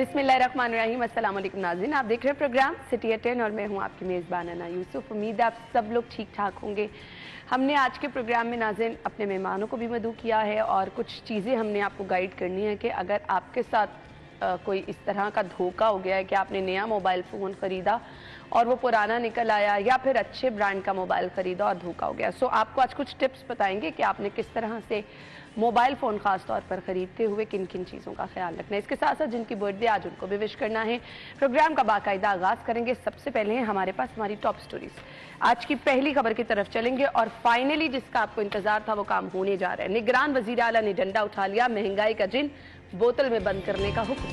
बिस्मिल्लाहिर्रहमानिर्रहीम। अस्सलाम वालेकुम नाज़रीन, आप देख रहे हैं प्रोग्राम सिटी एट 10 और मैं हूं आपकी मेज़बान अना यूसुफ। उम्मीद है आप सब लोग ठीक ठाक होंगे। हमने आज के प्रोग्राम में नाज़रीन अपने मेहमानों को भी मदऊ किया है और कुछ चीज़ें हमने आपको गाइड करनी है कि अगर आपके साथ कोई इस तरह का धोखा हो गया है कि आपने नया मोबाइल फ़ोन ख़रीदा और वो पुराना निकल आया, या फिर अच्छे ब्रांड का मोबाइल ख़रीदा और धोखा हो गया। सो आपको आज कुछ टिप्स बताएंगे कि आपने किस तरह से मोबाइल फ़ोन ख़ास तौर पर ख़रीदते हुए किन किन चीज़ों का ख्याल रखना है। इसके साथ साथ जिनकी बर्थडे आज उनको भी विश करना है। प्रोग्राम का बाकायदा आगाज़ करेंगे। सबसे पहले है हमारे पास हमारी टॉप स्टोरीज। आज की पहली खबर की तरफ चलेंगे और फाइनली जिसका आपको इंतजार था वो काम होने जा रहा है। निगरान वज़ीर आला ने डंडा उठा लिया, महंगाई का जिन बोतल में बंद करने का हुक्म।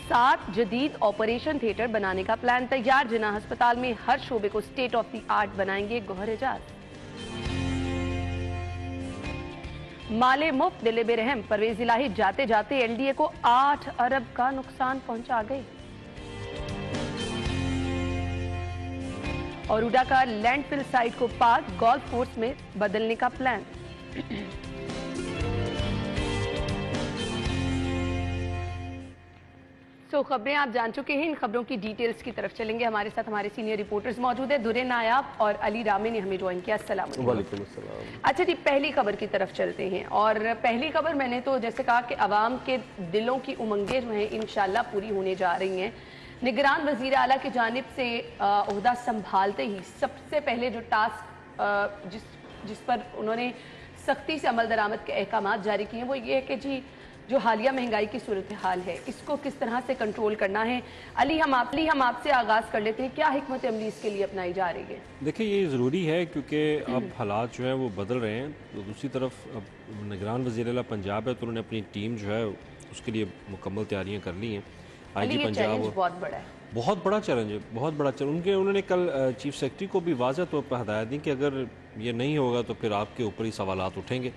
7 जदीद ऑपरेशन थिएटर बनाने का प्लान तैयार। जिना अस्पताल में हर शोबे को स्टेट ऑफ द आर्ट बनाएंगे गौहर एजाज। माले मुफ्त दिले बेरहम, परवेज इलाही जाते जाते एलडीए को 8 अरब का नुकसान पहुंचा गए। और उडा का लैंडफिल साइट को पार्क गोल्फ कोर्स में बदलने का प्लान। तो खबरें आप जान चुके हैं। इन खबरों की डिटेल्स की तरफ चलेंगे। हमारे साथ हमारे सीनियर रिपोर्टर्स मौजूद है। दुरे नायाब और अली रामे ने हमें ज्वाइन किया। अस्सलाम वालेकुम। अच्छा जी, पहली खबर की तरफ चलते हैं। और पहली खबर मैंने तो जैसे कहा कि अवाम के दिलों की उमंगें जो हैं इंशाल्लाह पूरी होने जा रही हैं। निगरान वज़ीर आला की जानिब से ओहदा संभालते ही सबसे पहले जो टास्क जिस पर उन्होंने सख्ती से अमल दरामद के अहकाम जारी किए हैं वो ये है कि जी जो हालिया महंगाई की सूरत हाल है इसको किस तरह से कंट्रोल करना है। अली हम आपसे आगाज़ कर लेते हैं, क्या हिकमत अमली इसके लिए अपनाई जा रही है? देखिए, ये ज़रूरी है क्योंकि अब हालात जो है वो बदल रहे हैं। तो दूसरी तरफ अब निगरान वज़ीर आला पंजाब है तो उन्होंने अपनी टीम जो है उसके लिए मुकम्मल तैयारियाँ कर ली हैं। आईजी पंजाब बहुत बड़ा है, बहुत बड़ा चैलेंज है, बहुत बड़ा चैलेंज। उन्होंने कल चीफ सेक्रेटरी को भी वाज़ह तौर पर हदायत दी कि अगर ये नहीं होगा तो फिर आपके ऊपर ही सवालात उठेंगे,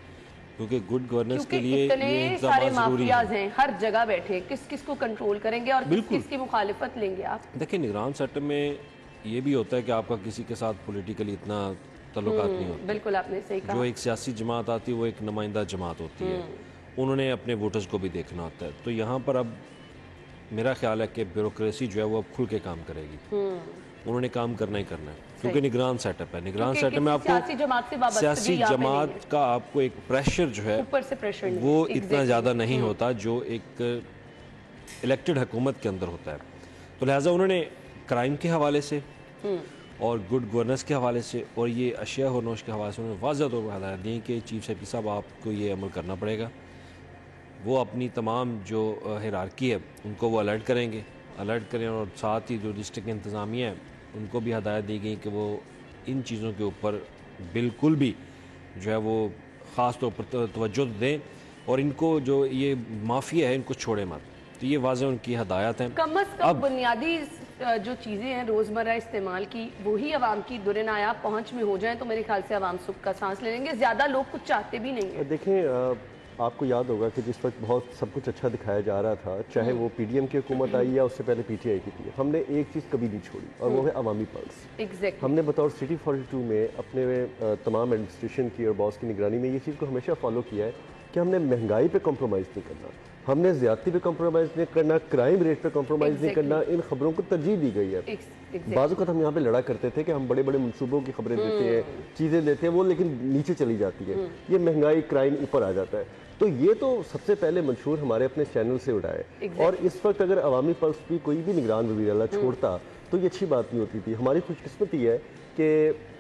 क्योंकि गुड गवर्नेंस के लिए ये सारे माफियाज हैं हर जगह बैठे, किस किस को कंट्रोल करेंगे और किस किस की मुखालिफत लेंगे आप? देखिए, निगरान सेक्टर में ये भी होता है कि आपका किसी के साथ पॉलिटिकली इतना तल्लुकात नहीं होता। बिल्कुल, आपने सही कहा। जो एक सियासी जमात आती है वो एक नुमाइंदा जमात होती है, उन्होंने अपने वोटर्स को भी देखना होता है। तो यहाँ पर अब मेरा ख्याल है कि ब्यूरोक्रेसी जो है वो अब खुल के काम करेगी। उन्होंने काम करना ही करना है क्योंकि निगरान सेटअप है। निगरान सेटअप में आपको सियासी जमात का आपको एक प्रेशर जो है ऊपर से प्रेशर वो इतना ज़्यादा नहीं होता जो एक इलेक्टेड हुकूमत के अंदर होता है। तो लिहाजा उन्होंने क्राइम के हवाले से और गुड गवर्नेंस के हवाले से और ये अशिया और नोश के हवाले से उन्होंने वाज़ह तौर पर हदायत दी कि चीफ सेक्रेटरी साहब आपको ये अमल करना पड़ेगा। वो अपनी तमाम जो हिरारकी है उनको वो अलर्ट करें और साथ ही जो डिस्ट्रिक्ट इंतज़ामिया है उनको भी हदायत दी गई कि वो इन चीज़ों के ऊपर बिल्कुल भी जो है वो ख़ास तौर पर तवज्जो दें और इनको जो ये माफिया है इनको छोड़े मत। तो ये वाज़ह उनकी हदायत है। कम अज़ कम बुनियादी जो चीज़ें हैं रोज़मर्रा इस्तेमाल की वही आवाम की दुरे नायाब पहुँच में हो जाए तो मेरे ख्याल से आवाम सुख का सांस ले लेंगे। ज़्यादा लोग कुछ चाहते भी नहीं है। देखें, आपको याद होगा कि जिस वक्त बहुत सब कुछ अच्छा दिखाया जा रहा था, चाहे वो पीडीएम की हुकूमत आई या उससे पहले पीटीआई की थी, हमने एक चीज़ कभी नहीं छोड़ी और वो है अवामी पल्स। हमने बतौर सिटी 42 में अपने तमाम एडमिनिस्ट्रेशन की और बॉस की निगरानी में ये चीज़ को हमेशा फॉलो किया है कि हमने महंगाई पे कॉम्प्रोमाइज़ नहीं करना, हमने ज़्यादती पे कॉम्प्रोमाइज़ नहीं करना, क्राइम रेट पे कॉम्प्रोमाइज़ नहीं करना। इन खबरों को तरजीह दी गई है। बाज़ वक़्त हम यहाँ पे लड़ा करते थे कि हम बड़े बड़े मनसूबों की खबरें देते हैं, चीज़ें देते हैं, वो लेकिन नीचे चली जाती है। ये महंगाई क्राइम ऊपर आ जाता है। तो ये तो सबसे पहले मंशूर हमारे अपने चैनल से उड़ाए। और इस वक्त अगर अवामी पल्स भी कोई भी निगरान वज़ीर आला छोड़ता तो ये अच्छी बात नहीं होती थी। हमारी खुशकिस्मती है कि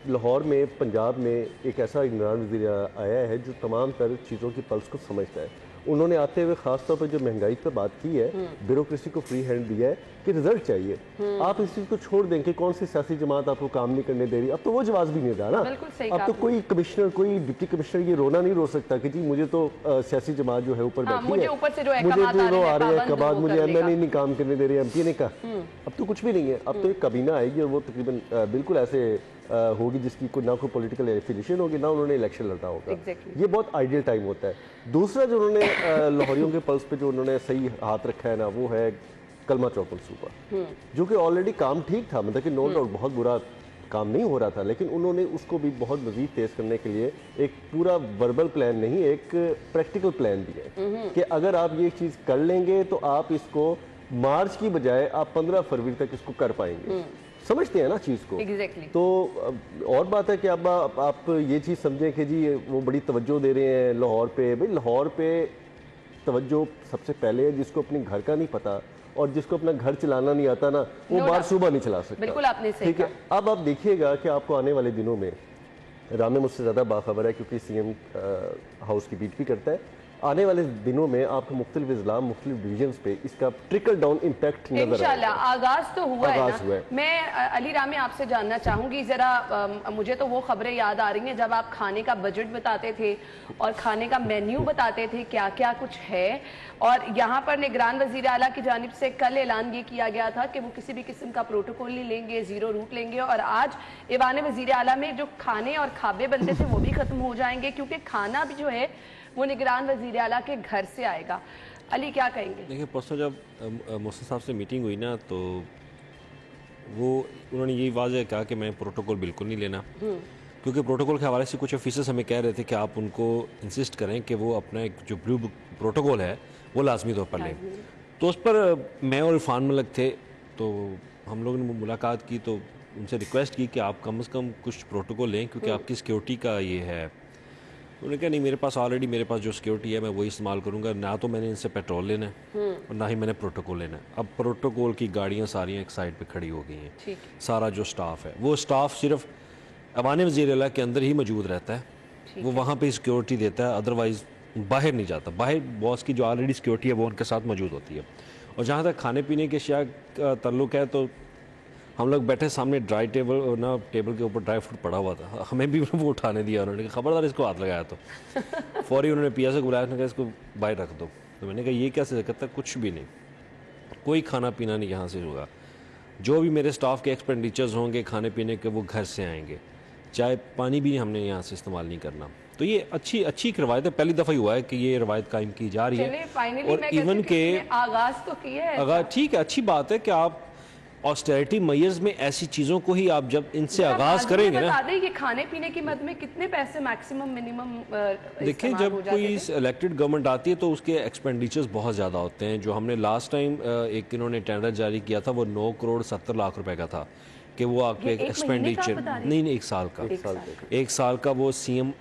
लाहौर में, पंजाब में एक ऐसा निगरान वज़ीर आया है जो तमाम तर चीज़ों की पल्स को समझता है। उन्होंने आते हुए खास तौर पर जो महंगाई पर बात की है, ब्यूरोक्रेसी को फ्री हैंड दिया है कि रिजल्ट चाहिए। आप इस चीज़ को छोड़ दें कि कौन सी सियासी जमात आपको काम नहीं करने दे रही। अब तो वो जवाब भी नहीं रहा ना। अब तो कोई कमिश्नर, कोई डिप्टी कमिश्नर ये रोना नहीं रो सकता कि जी मुझे तो सियासी जमात जो है ऊपर बैठी है, मुझे जो आ रहे हैं कबाद, मुझे एमएनए नहीं काम करने दे रही, एमपी ने कहा। अब तो कुछ भी नहीं है। अब तो एक काबीना आएगी और वो तकरीबन बिल्कुल ऐसे होगी जिसकी कोई ना कोई पॉलिटिकल एफिलिएशन होगी, ना उन्होंने इलेक्शन लड़ना होगा। ये बहुत आइडियल टाइम होता है। दूसरा जो उन्होंने लाहौरियों के पल्स पे जो उन्होंने सही हाथ रखा है ना, वो है कलमा चौक मनसूबा, जो कि ऑलरेडी काम ठीक था, मतलब कि नो डाउट बहुत बुरा काम नहीं हो रहा था, लेकिन उन्होंने उसको भी बहुत मजीद तेज करने के लिए एक पूरा वर्बल प्लान नहीं, एक प्रैक्टिकल प्लान दिया कि अगर आप ये चीज़ कर लेंगे तो आप इसको मार्च की बजाय आप 15 फरवरी तक इसको कर पाएंगे। समझते हैं ना चीज़ को। Exactly. तो और बात है कि अब आप ये चीज़ समझें कि जी वो बड़ी तवज्जो दे रहे हैं लाहौर पे। भाई लाहौर पे तवज्जो सबसे पहले है जिसको अपने घर का नहीं पता और जिसको अपना घर चलाना नहीं आता ना, वो बाहर सुबह नहीं चला सकता। बिल्कुल आपने सही ठीक है। अब आप देखिएगा कि आपको आने वाले दिनों में, रामे मुझसे ज़्यादा बाखबर है क्योंकि सीएम हाउस की बीट भी करता है, आने वाले दिनों में आपको मुख्तलिफ इज़लाम, मुख्तलिफ डिवीजन्स पे इसका ट्रिकल डाउन इम्पैक्ट नजर इंशाल्लाह। आगाज तो हुआ है आगाज हुआ है। मैं अली रामे आपसे जानना चाहूंगी जरा, मुझे तो वो खबरें याद आ रही हैं जब आप खाने का बजट बताते थे और खाने का मेन्यू बताते थे क्या क्या कुछ है, और यहाँ पर निगरान वजीर आला की जानिब से कल ऐलान ये किया गया था कि वो किसी भी किस्म का प्रोटोकॉल नहीं लेंगे, जीरो रूट लेंगे, और आज ईवान वजीर आला में जो खाने और खाबे बनते थे वो भी खत्म हो जाएंगे क्योंकि खाना भी जो है वो निगरान वजीर आला के घर से आएगा। अली क्या कहेंगे? देखिए परसों जब मोहसिन साहब से मीटिंग हुई ना, तो वो उन्होंने यही वाज़ह कहा कि मैं प्रोटोकॉल बिल्कुल नहीं लेना, क्योंकि प्रोटोकॉल के हवाले से कुछ ऑफिसर्स हमें कह रहे थे कि आप उनको इंसिस्ट करें कि वो अपना एक जो ब्लू बुक प्रोटोकॉल है वो लाजमी तौर पर लें। तो उस पर मैं और इरफान मलिक थे, तो हम लोगों ने मुलाकात की, तो उनसे रिक्वेस्ट की कि आप कम से कम कुछ प्रोटोकॉल लें क्योंकि आपकी सिक्योरिटी का ये है। उन्होंने कहा नहीं, मेरे पास ऑलरेडी मेरे पास जो सिक्योरिटी है मैं वही इस्तेमाल करूँगा, ना तो मैंने इनसे पेट्रोल लेना है और ना ही मैंने प्रोटोकॉल लेना है। अब प्रोटोकॉल की गाड़ियाँ सारी एक साइड पे खड़ी हो गई हैं, सारा जो स्टाफ है वो स्टाफ सिर्फ अवान वज़ीर आला के अंदर ही मौजूद रहता है, वो वहाँ पे सिक्योरिटी देता है, अदरवाइज़ बाहर नहीं जाता। बाहर बॉस की जो ऑलरेडी सिक्योरिटी है वो उनके साथ मौजूद होती है। और जहाँ तक खाने पीने के अशिया का ताल्लुक है, तो हम लोग बैठे सामने ड्राई टेबल ना, टेबल के ऊपर ड्राई फ्रूट पड़ा हुआ था, हमें भी वो उठाने दिया उन्होंने, कहा खबरदार इसको हाथ लगाया तो फौरी उन्होंने पिया से बुलाया, कहा इसको बाहर रख दो। तो मैंने कहा ये कैसे कहता, कुछ भी नहीं, कोई खाना पीना नहीं यहाँ से होगा, जो भी मेरे स्टाफ के एक्सपेंडिचर्स होंगे खाने पीने के वो घर से आएंगे, चाहे पानी भी हमने यहाँ से इस्तेमाल नहीं करना। तो ये अच्छी एक रवायत है, पहली दफ़ा ही हुआ है कि ये रवायत कायम की जा रही है। और इवन के आगाज तो किया है, ठीक है, अच्छी बात है कि आप ऑस्टेरिटी मेजर्स में ऐसी चीज़ों को ही आप जब इनसे आगाज करेंगे ना, कि खाने पीने की मद में कितने पैसे मैक्सिमम मिनिमम देखिए जब कोई इलेक्टेड गवर्नमेंट आती है तो उसके एक्सपेंडिचर्स बहुत ज़्यादा होते हैं। जो हमने लास्ट टाइम एक इन्होंने टेंडर जारी किया था वो 9 करोड़ 70 लाख रुपए का था कि वो आपके एक्सपेंडिचर नहीं एक साल का, एक साल का वो सीएम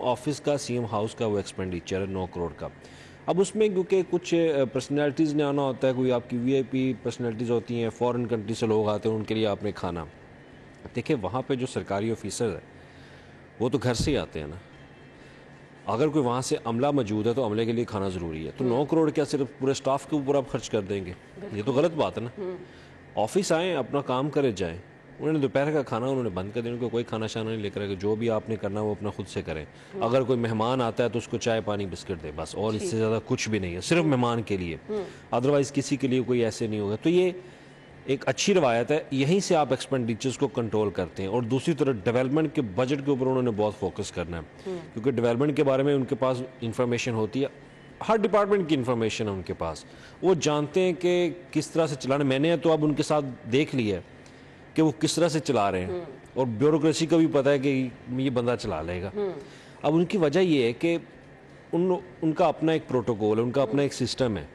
ऑफिस का, सीएम हाउस का वो एक्सपेंडिचर है 9 करोड़ का। अब उसमें क्योंकि कुछ पर्सनैलिटीज़ ने आना होता है, कोई आपकी वीआईपी पर्सनैलिटीज़ होती हैं, फॉरेन कंट्री से लोग आते हैं, उनके लिए आपने खाना, देखिए वहाँ पे जो सरकारी ऑफिसर है वो तो घर से ही आते हैं ना, अगर कोई वहाँ से अमला मौजूद है तो अमले के लिए खाना ज़रूरी है। तो 9 करोड़ क्या सिर्फ पूरे स्टाफ के ऊपर आप खर्च कर देंगे? ये तो गलत बात है ना। ऑफिस आएँ, अपना काम करे जाएँ। उन्होंने दोपहर का खाना उन्होंने बंद कर दिया, उनको कोई खाना शाना नहीं लेकर आएगा, जो भी आपने करना वो अपना खुद से करें। अगर कोई मेहमान आता है तो उसको चाय पानी बिस्किट दे बस, और इससे ज़्यादा कुछ भी नहीं है, सिर्फ मेहमान के लिए, अदरवाइज़ किसी के लिए कोई ऐसे नहीं होगा। तो ये एक अच्छी रवायत है, यहीं से आप एक्सपेंडिचर्स को कंट्रोल करते हैं। और दूसरी तरफ डेवलपमेंट के बजट के ऊपर उन्होंने बहुत फोकस करना है, क्योंकि डेवलपमेंट के बारे में उनके पास इंफॉर्मेशन होती है, हर डिपार्टमेंट की इंफॉर्मेशन है उनके पास, वो जानते हैं कि किस तरह से चलाना। मैंने तो अब उनके साथ देख लिया है कि वो किस तरह से चला रहे हैं, और ब्यूरोक्रेसी को भी पता है कि ये बंदा चला लेगा। अब उनकी वजह ये है कि उनका अपना एक प्रोटोकॉल है, उनका अपना एक सिस्टम है,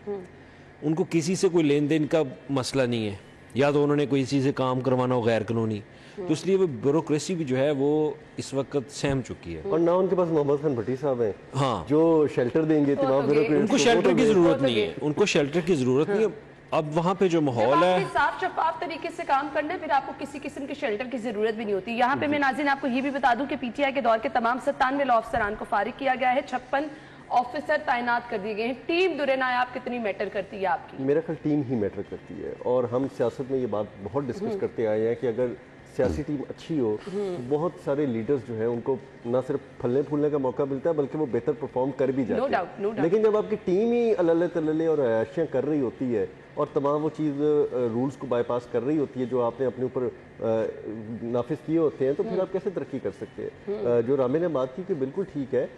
उनको किसी से कोई लेन देन का मसला नहीं है, या तो उन्होंने कोई इसी से काम करवाना हो गैर कानूनी, तो इसलिए वो ब्यूरोक्रेसी भी जो है वो इस वक्त सहम चुकी है। और ना उनके पास मोहम्मद खान भट्टी साहब हैं, हाँ, जो शेल्टर देंगे तमाम ब्यूरोक्रेट्स उनको शेल्टर की जरूरत नहीं है, उनको शेल्टर की जरूरत नहीं है। अब वहाँ पे जो माहौल है, साफ शफाफ तरीके से काम करना है, फिर आपको किसी किस्म के शेल्टर की जरूरत भी नहीं होती। यहाँ पे मैं नाज़रीन आपको ये भी बता दूं कि पीटीआई के दौर के तमाम 97 लॉ अफसरान को फारिग किया गया है, 56 ऑफिसर तैनात कर दिए गए हैं। टीम दुरे नायाब कितनी मैटर करती है आपकी? मेरा ख्याल टीम ही मैटर करती है, और हम सियासत में ये बात बहुत डिस्कस करते आए हैं कि अगर सियासी टीम अच्छी हो तो बहुत सारे लीडर्स जो हैं उनको ना सिर्फ फलने फूलने का मौका मिलता है बल्कि वो बेहतर परफॉर्म कर भी जाते हैं। लेकिन जब आपकी टीम ही अल्ले तल्ले और अयाशियाँ कर रही होती है और तमाम वो चीज़ रूल्स को बाईपास कर रही होती है जो आपने अपने ऊपर नाफिज किए होते हैं, तो फिर आप कैसे तरक्की कर सकते हैं। जो रामे ने बात की कि बिल्कुल ठीक है,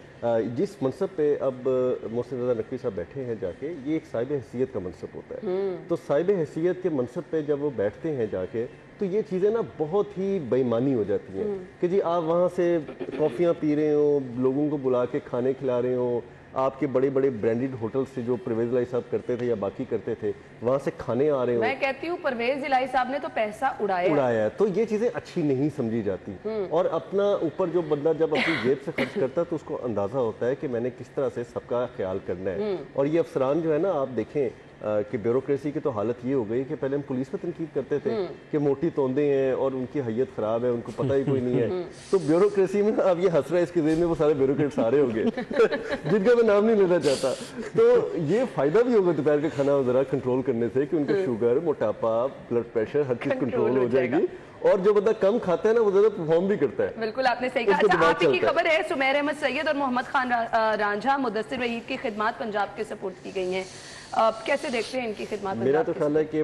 जिस मनसब पे अब मोहसिन रज़ा नकवी साहब बैठे हैं जाके, ये एक साहिब हैसियत का मनसब होता है। तो साहिब हैसियत के मनसब पे जब वो बैठते हैं जाके, तो ये चीज़ें ना बहुत ही बेईमानी हो जाती हैं कि जी आप वहाँ से कॉफ़ियाँ पी रहे हो, लोगों को बुला के खाने खिला रहे हो, आपके बड़े बड़े ब्रांडेड होटल से जो परवेज इलाही साहब करते थे या बाकी करते थे, वहाँ से खाने आ रहे हो। मैं कहती हूँ परवेज इलाही साहब ने तो पैसा उड़ाया है। तो ये चीज़ें अच्छी नहीं समझी जाती। और अपना ऊपर जो बंदा जब अपनी जेब से खर्च करता है तो उसको अंदाज़ा होता है कि मैंने किस तरह से सबका ख्याल करना है। और ये अफसरान जो है ना, आप देखें कि ब्यूरोक्रेसी की तो हालत ये हो गई कि पहले हम पुलिस पर तनकीद करते थे कि मोटी तोंदे हैं और उनकी हैयत ख़राब है, उनको पता ही कोई नहीं है। तो ब्यूरोक्रेसी में अब ये हंस रहा है, इसके ज़हन में वो सारे ब्यूरोक्रेट सारे होंगे जिनका मैं नाम नहीं लेना चाहता। तो ये फ़ायदा भी होगा दोपहर का खाना ज़रा कंट्रोल करने से कि उनका शुगर, मोटापा, ब्लड प्रेशर, हर चीज़ कंट्रोल हो जाएगी। और जो बंदा कम खाता है ना, वो ज़्यादा परफॉर्म भी करता है। बिल्कुल आपने सही कहा। अच्छा, आप की खबर है सुमेर अहमद सैयद और मोहम्मद खान रांझा मुदस्सिर वहीद की खिदमत पंजाब के सपोर्ट की गई हैं, कैसे देखते हैं इनकी खिदमत? मेरा तो ख्याल है कि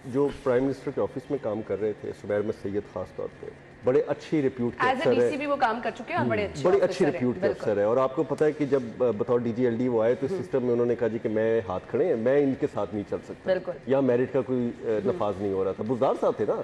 जो प्राइम मिनिस्टर के ऑफिस में काम कर रहे थे सुमेर अहमद सैयद खास तौर पे, बड़े अच्छी रिप्यूट के अफसर है, भी वो काम कर चुके हैं और बड़ी अच्छी रिप्यूट के अफसर है। और आपको पता है कि जब बतौर DGLD वो आए तो इस सिस्टम में उन्होंने कहा जी कि मैं हाथ खड़े हैं, मैं इनके साथ नहीं चल सकता, या मेरिट का कोई नफाज नहीं हो रहा था, बुज़दार साहब थे ना,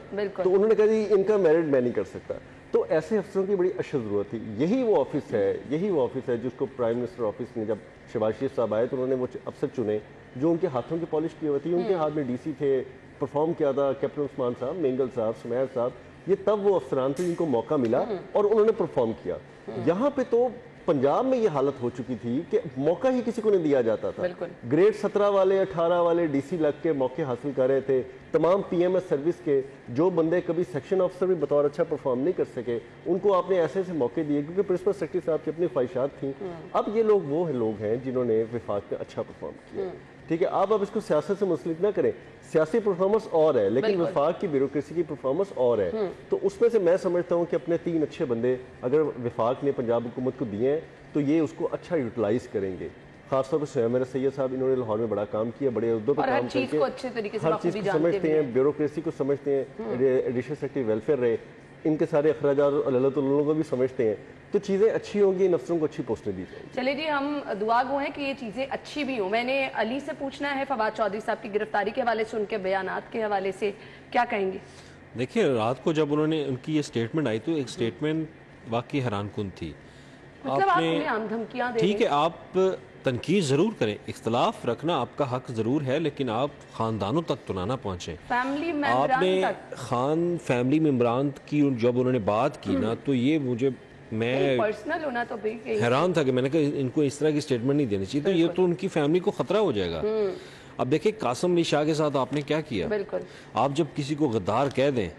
तो उन्होंने कहा जी इनका मेरिट मैं नहीं कर सकता। तो ऐसे अफसरों की बड़ी अशद ज़रूरत थी। यही वो ऑफिस है जिसको प्राइम मिनिस्टर ऑफिस में जब शहबाज शरीफ साहब आए तो उन्होंने वो अफसर चुने जो उनके हाथों की पॉलिश की हुई थी। उनके हाथ में DC थे, परफॉर्म किया था कैप्टन उस्मान साहब, मेंगल साहब, सुमेर साहब, ये तब वो अफसरान थे जिनको मौका मिला और उन्होंने परफॉर्म किया। यहाँ पे तो पंजाब में ये हालत हो चुकी थी कि मौका ही किसी को नहीं दिया जाता था। ग्रेड 17 वाले 18 वाले DC लग के मौके हासिल कर रहे थे। तमाम PMS सर्विस के जो बंदे कभी सेक्शन ऑफिसर भी बतौर अच्छा परफॉर्म नहीं कर सके, उनको आपने ऐसे ऐसे मौके दिए क्योंकि प्रिंसिपल सेक्रेटरी साहब की अपनी ख्वाहिशात थी। अब ये लोग वो लोग हैं जिन्होंने विफाक में अच्छा परफॉर्म किया। ठीक है, आप अब इसको सियासत से मुंसलिक ना करें। सियासी परफॉर्मेंस और है, लेकिन विफाक की ब्यूरोक्रेसी की परफॉर्मेंस और है। तो उसमें से मैं समझता हूँ कि अपने 3 अच्छे बंदे अगर विफाक ने पंजाब हुकूमत को दिए हैं तो ये उसको अच्छा यूटिलाइज करेंगे। खासतौर पर सुमेर सायद साहब, इन्होंने लाहौर में बड़ा काम किया, बड़े उद्दों पर काम करके हर चीज़ को समझते हैं, ब्यूरोक्रेसी को समझते हैं, एडिशनल सेक्रेटरी वेलफेयर रहे, इनके सारे अखराजात और अल्लाह को भी समझते हैं। तो चीज़ें अच्छी होंगी, इन अफसरों को अच्छी पोस्टें दी जाएंगी। चलिए जी, हम दुआ गो हैं कि ये चीज़ें अच्छी भी हों। मैंने अली से पूछना है फवाद चौधरी साहब की गिरफ्तारी के हवाले से, उनके बयानात के हवाले से क्या कहेंगे? देखिए, रात को जब उन्होंने उनकी ये स्टेटमेंट आई तो एक स्टेटमेंट वाकई हैरानकुन थी। मतलब आपने ठीक है, आप तनकीद ज़रूर करें, इख्तलाफ रखना आपका हक ज़रूर है, लेकिन आप ख़ानदानों तक तो ना पहुँचें। आपने फैमिली मेम्बरान की जब उन्होंने बात की ना, तो ये मैं पर्सनल होना तो हैरान था कि मैंने कहा इनको इस तरह की स्टेटमेंट नहीं देनी चाहिए, तो ये तो उनकी फैमिली को खतरा हो जाएगा। अब देखिए, कासिम अली शाह के साथ आपने क्या किया। आप जब किसी को गद्दार कह दें,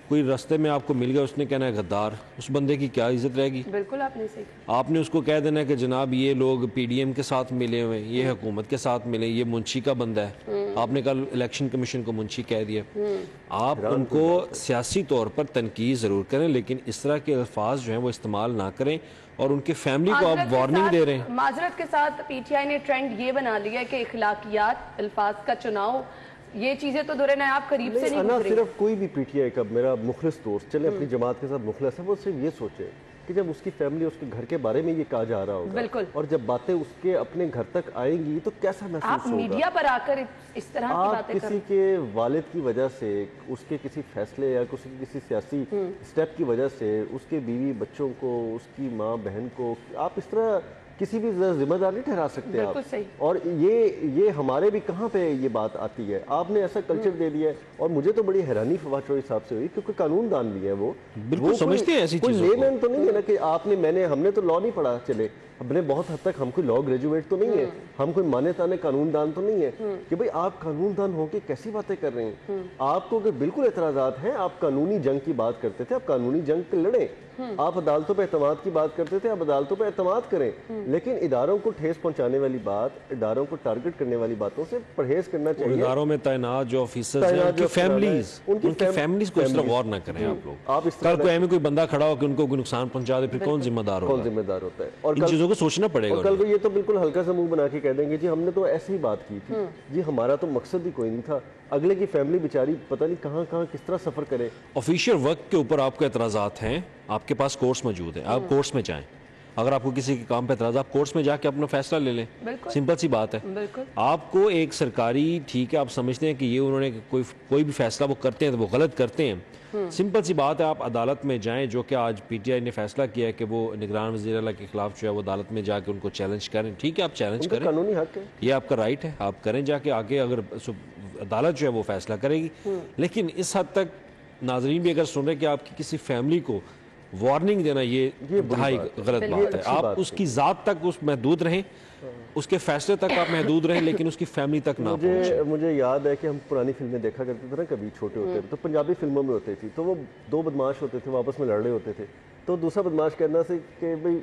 कोई रास्ते में आपको मिल गया, उसने कहना है गद्दार, उस बंदे की क्या इज्जत रहेगी? बिल्कुल आपने सही। आपने उसको कह देना है कि जनाब ये लोग PDM के साथ मिले हुए, ये हुकूमत के साथ मिले, ये मुंशी का बंदा है। आपने कल इलेक्शन कमीशन को मुंशी कह दिया। आप उनको सियासी तौर पर तनकीद ज़रूर करें, लेकिन इस तरह के अल्फाज जो हैं वो इस्तेमाल ना करें, और उनकी फैमिली को आप वार्निंग दे रहे हैं। माजरत के साथ PTI ने ट्रेंड ये बना लिया है कि इखलाकियात, अल्फाज का चुनाव, ये चीजें तो दुरे आप करीब से नहीं गुजरे। सिर्फ कोई भी PTI का मेरा मुखलिस दोस्त चले अपनी जमात के साथ मुखलिस है, वो सिर्फ ये सोचे कि जब उसकी फैमिली, उसके घर के बारे में ये कहा जा रहा होगा, और जब बातें उसके अपने घर तक आएंगी तो कैसा महसूस होगा। आप मीडिया पर आकर इस तरह की बातें किसी के वालिद की वजह से, उसके किसी फैसले या किसी सियासी स्टेप की वजह से उसके बीवी बच्चों को, उसकी माँ बहन को आप इस तरह किसी भी जिम्मेदार नहीं ठहरा सकते आप। और ये हमारे भी कहाँ पे ये बात आती है। आपने ऐसा कल्चर दे दिया है, और मुझे तो बड़ी हैरानी फवाद चौधरी साहब से हुई क्योंकि कानून दान भी है, वो बिल्कुल समझते हैं ऐसी चीज़ों को। लेमैन तो नहीं है ना कि हमने तो लॉ नहीं पढ़ा, चले हमने बहुत हद तक, हम कोई लॉ ग्रेजुएट तो नहीं है, हम कोई माने ताने कानूनदान तो नहीं है कि भाई आप कानूनदान होके कैसी बातें कर रहे हैं। आपको अगर बिल्कुल एतराज़ात हैं, आप कानूनी जंग की बात करते थे, आप कानूनी जंग लड़ें। आप अदालतों पर एतमाद की बात करते थे, आप अदालतों पर एतमाद करें, लेकिन इदारों को ठेस पहुंचाने वाली बात, इदारों को टारगेट करने वाली बातों से परहेज करना चाहिए। इदारों में तैनात जो ऑफिसर्स हैं, उनकी फैमिलीज को इस तरह गौर ना करें आप लोग। कल को कोई बंदा खड़ा हो कि उनको कोई नुकसान पहुंचा दे, फिर कौन जिम्मेदार होता है? और इन चीजों को को सोचना पड़ेगा। और कल को ये तो बिल्कुल हल्का सा मुंह बना के कह देंगे जी हमने तो ऐसी ही बात की थी जी, हमारा तो मकसद ही कोई नहीं था। अगले की फैमिली बेचारी पता नहीं कहाँ कहाँ किस तरह सफर करे। ऑफिशियल वर्क के ऊपर आपको एतराज़ात हैं, आपके पास कोर्ट्स मौजूद हैं, आप कोर्ट्स में जाएं। अगर आपको किसी के काम पे एतराज़, आप कोर्ट्स में जाके अपना फैसला ले लें, सिंपल सी बात है। आपको एक सरकारी, ठीक है आप समझते हैं कि ये उन्होंने कोई भी फैसला वो करते हैं तो वो गलत करते हैं, सिंपल सी बात है, आप अदालत में जाएं, जो कि आज पीटीआई ने फैसला किया है कि वो निगरान वज़ीर आला के खिलाफ जो है वो अदालत में जाके उनको चैलेंज करें। ठीक है आप चैलेंज करें, कानूनी हक है, ये आपका राइट है, आप करें जाके आगे, अगर अदालत जो है वो फैसला करेगी। लेकिन इस हद तक नाजरीन भी अगर सुन रहे कि आपकी किसी फैमिली को वार्निंग देना ये इंतहाई गलत बात है। आप उसकी ज़ात तक उस महदूद रहें, उसके फैसले तक आप महदूद रहें, लेकिन उसकी फैमिली तक ना पहुंचे। मुझे याद है कि हम पुरानी फिल्में देखा करते थे ना, कभी छोटे होते थे तो पंजाबी फिल्मों में होते थी, तो वो दो बदमाश होते थे, वो आपस में लड़ रहे होते थे, तो दूसरा बदमाश कहना से कि भाई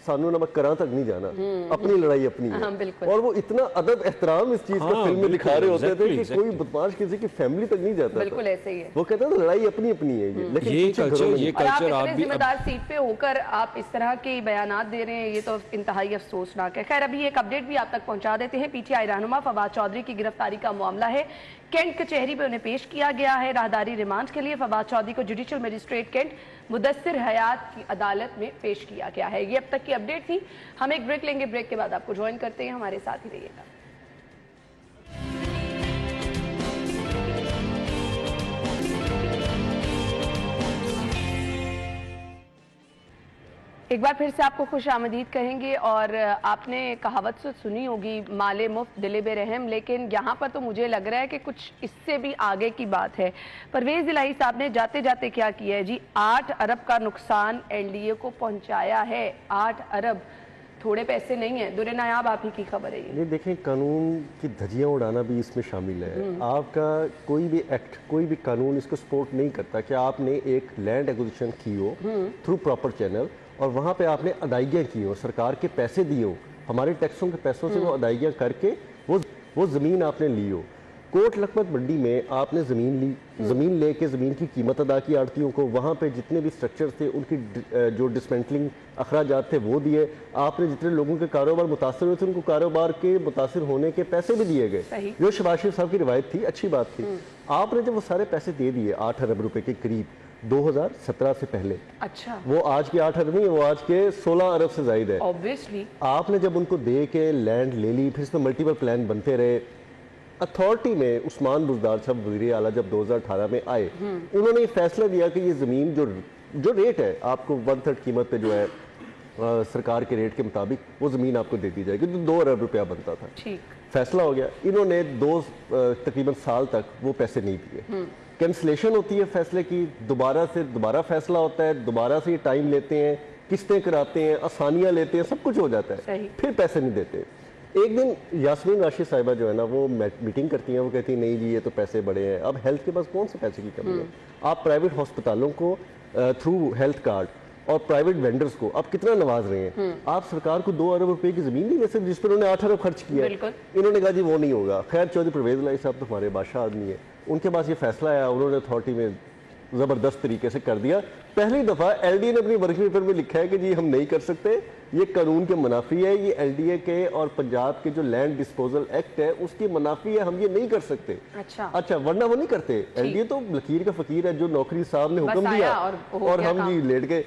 सानू ना करा तक नहीं जाना, अपनी लड़ाई अपनी है। और वो इतना अदब एहतराम इस चीज को फिल्म में दिखा रहे होते थे कि कोई बदमाश किसी की फैमिली तक नहीं जाता। बिल्कुल ऐसे ही है, वो कहता था लड़ाई अपनी अपनी है ये। लेकिन ये कल्चर आप भी जिम्मेदार सीट पे होकर आप इस तरह के बयानात दे रहे हैं, ये तो इंतहाई अफसोसनाक है। खैर अभी एक अपडेट भी आप तक पहुंचा देते हैं। पीटीआई रहनुमा फवाद चौधरी की गिरफ्तारी का मामला है, कैंट कचहरी पे उन्हें पेश किया गया है राहदारी रिमांड के लिए। फवाद चौधरी को जुडिशियल मजिस्ट्रेट कैंट मुदस्सिर हयात की अदालत में पेश किया गया है। ये अब तक की अपडेट थी। हम एक ब्रेक लेंगे, ब्रेक के बाद आपको ज्वाइन करते हैं, हमारे साथ ही रहिएगा। एक बार फिर से आपको खुश आमदीद कहेंगे। और आपने कहावत से सुनी होगी, माले मुफ्त दिले बेरहम, लेकिन यहाँ पर तो मुझे लग रहा है कि कुछ इससे भी आगे की बात है। परवेज इलाही साहब ने जाते जाते क्या किया है जी, 8 अरब का नुकसान एलडीए को पहुंचाया है। 8 अरब थोड़े पैसे नहीं है। दुरे नायाब आप ही की खबर है ये। देखें, कानून की धज्जियां उड़ाना भी इसमें शामिल है। आपका कोई भी एक्ट, कोई भी कानून इसको सपोर्ट नहीं करता कि आपने एक लैंड एक्विजिशन की हो थ्रू प्रॉपर चैनल, और वहाँ पे आपने अदायगियाँ की हो, सरकार के पैसे दिए हो, हमारे टैक्सों के पैसों से वो अदायगियाँ करके वो ज़मीन आपने ली हो। कोट लखपत मंडी में आपने ज़मीन ली, ज़मीन लेके ज़मीन की कीमत अदा की आड़तियों को, वहाँ पे जितने भी स्ट्रक्चर थे उनकी जो डिसमेंटलिंग अखराजात थे वो दिए। आपने जितने लोगों के कारोबार मुतासर हुए थे उनको कारोबार के मुतासर होने के पैसे भी दिए गए, जो शहबाज शरीफ साहब की रिवायत थी, अच्छी बात थी। आपने जब वो सारे पैसे दे दिए 8 अरब रुपए के करीब 2017 से पहले, अच्छा वो आज के 8 अरब नहीं है, वो आज के 16 अरब से ज्यादा है। ऑब्वियसली आपने जब उनको दे के लैंड ले ली, फिर इसमें मल्टीपल प्लान बनते रहे। अथॉरिटी में उस्मान बुज़दार साहब वज़ीर आला जब 2018 में आए, उन्होंने ये फैसला दिया कि ये ज़मीन जो रेट है आपको 1/3 कीमत पे जो है सरकार के रेट के मुताबिक वो ज़मीन आपको दे दी जाएगी, जो 2 अरब रुपया बनता था। ठीक फैसला हो गया। इन्होंने तकरीबन साल तक वो पैसे नहीं दिए। कैंसलेशन होती है फैसले की, दोबारा फैसला होता है, दोबारा से ये टाइम लेते हैं, किस्तें कराते हैं, आसानियां लेते हैं, सब कुछ हो जाता है, फिर पैसे नहीं देते। एक दिन यास्मीन राशिद साहिबा जो है ना, वो मीटिंग करती हैं, वो कहती है नहीं जी ये तो पैसे बड़े हैं। अब हेल्थ के पास कौन से पैसे की कमी है? आप प्राइवेट हॉस्पिटलों को थ्रू हेल्थ कार्ड और प्राइवेट वेंडर्स को आप कितना नवाज रहे हैं। आप सरकार को 2 अरब रुपए की जमीन नहीं दे सकते जिस पर उन्होंने 8 अरब खर्च किया। इन्होंने कहा जी वो नहीं होगा। खैर चौधरी परवेज इलाही साहब तो हमारे बादशाह आदमी है, उनके पास ये फैसला आया, उन्होंने अथॉरिटी में ज़बरदस्त तरीके से कर दिया। पहली दफ़ा एलडीए ने अपनी वर्किंग पेपर में लिखा है कि जी हम नहीं कर सकते, ये कानून के मुनाफी है, ये एलडीए के और पंजाब के जो लैंड डिस्पोजल एक्ट है उसकी मुनाफी है, हम ये नहीं कर सकते। अच्छा वरना वो नहीं करते। एलडीए तो लकीर का फकीर है, जो नौकरी साहब ने हुक्म दिया और हम जी लेट गए।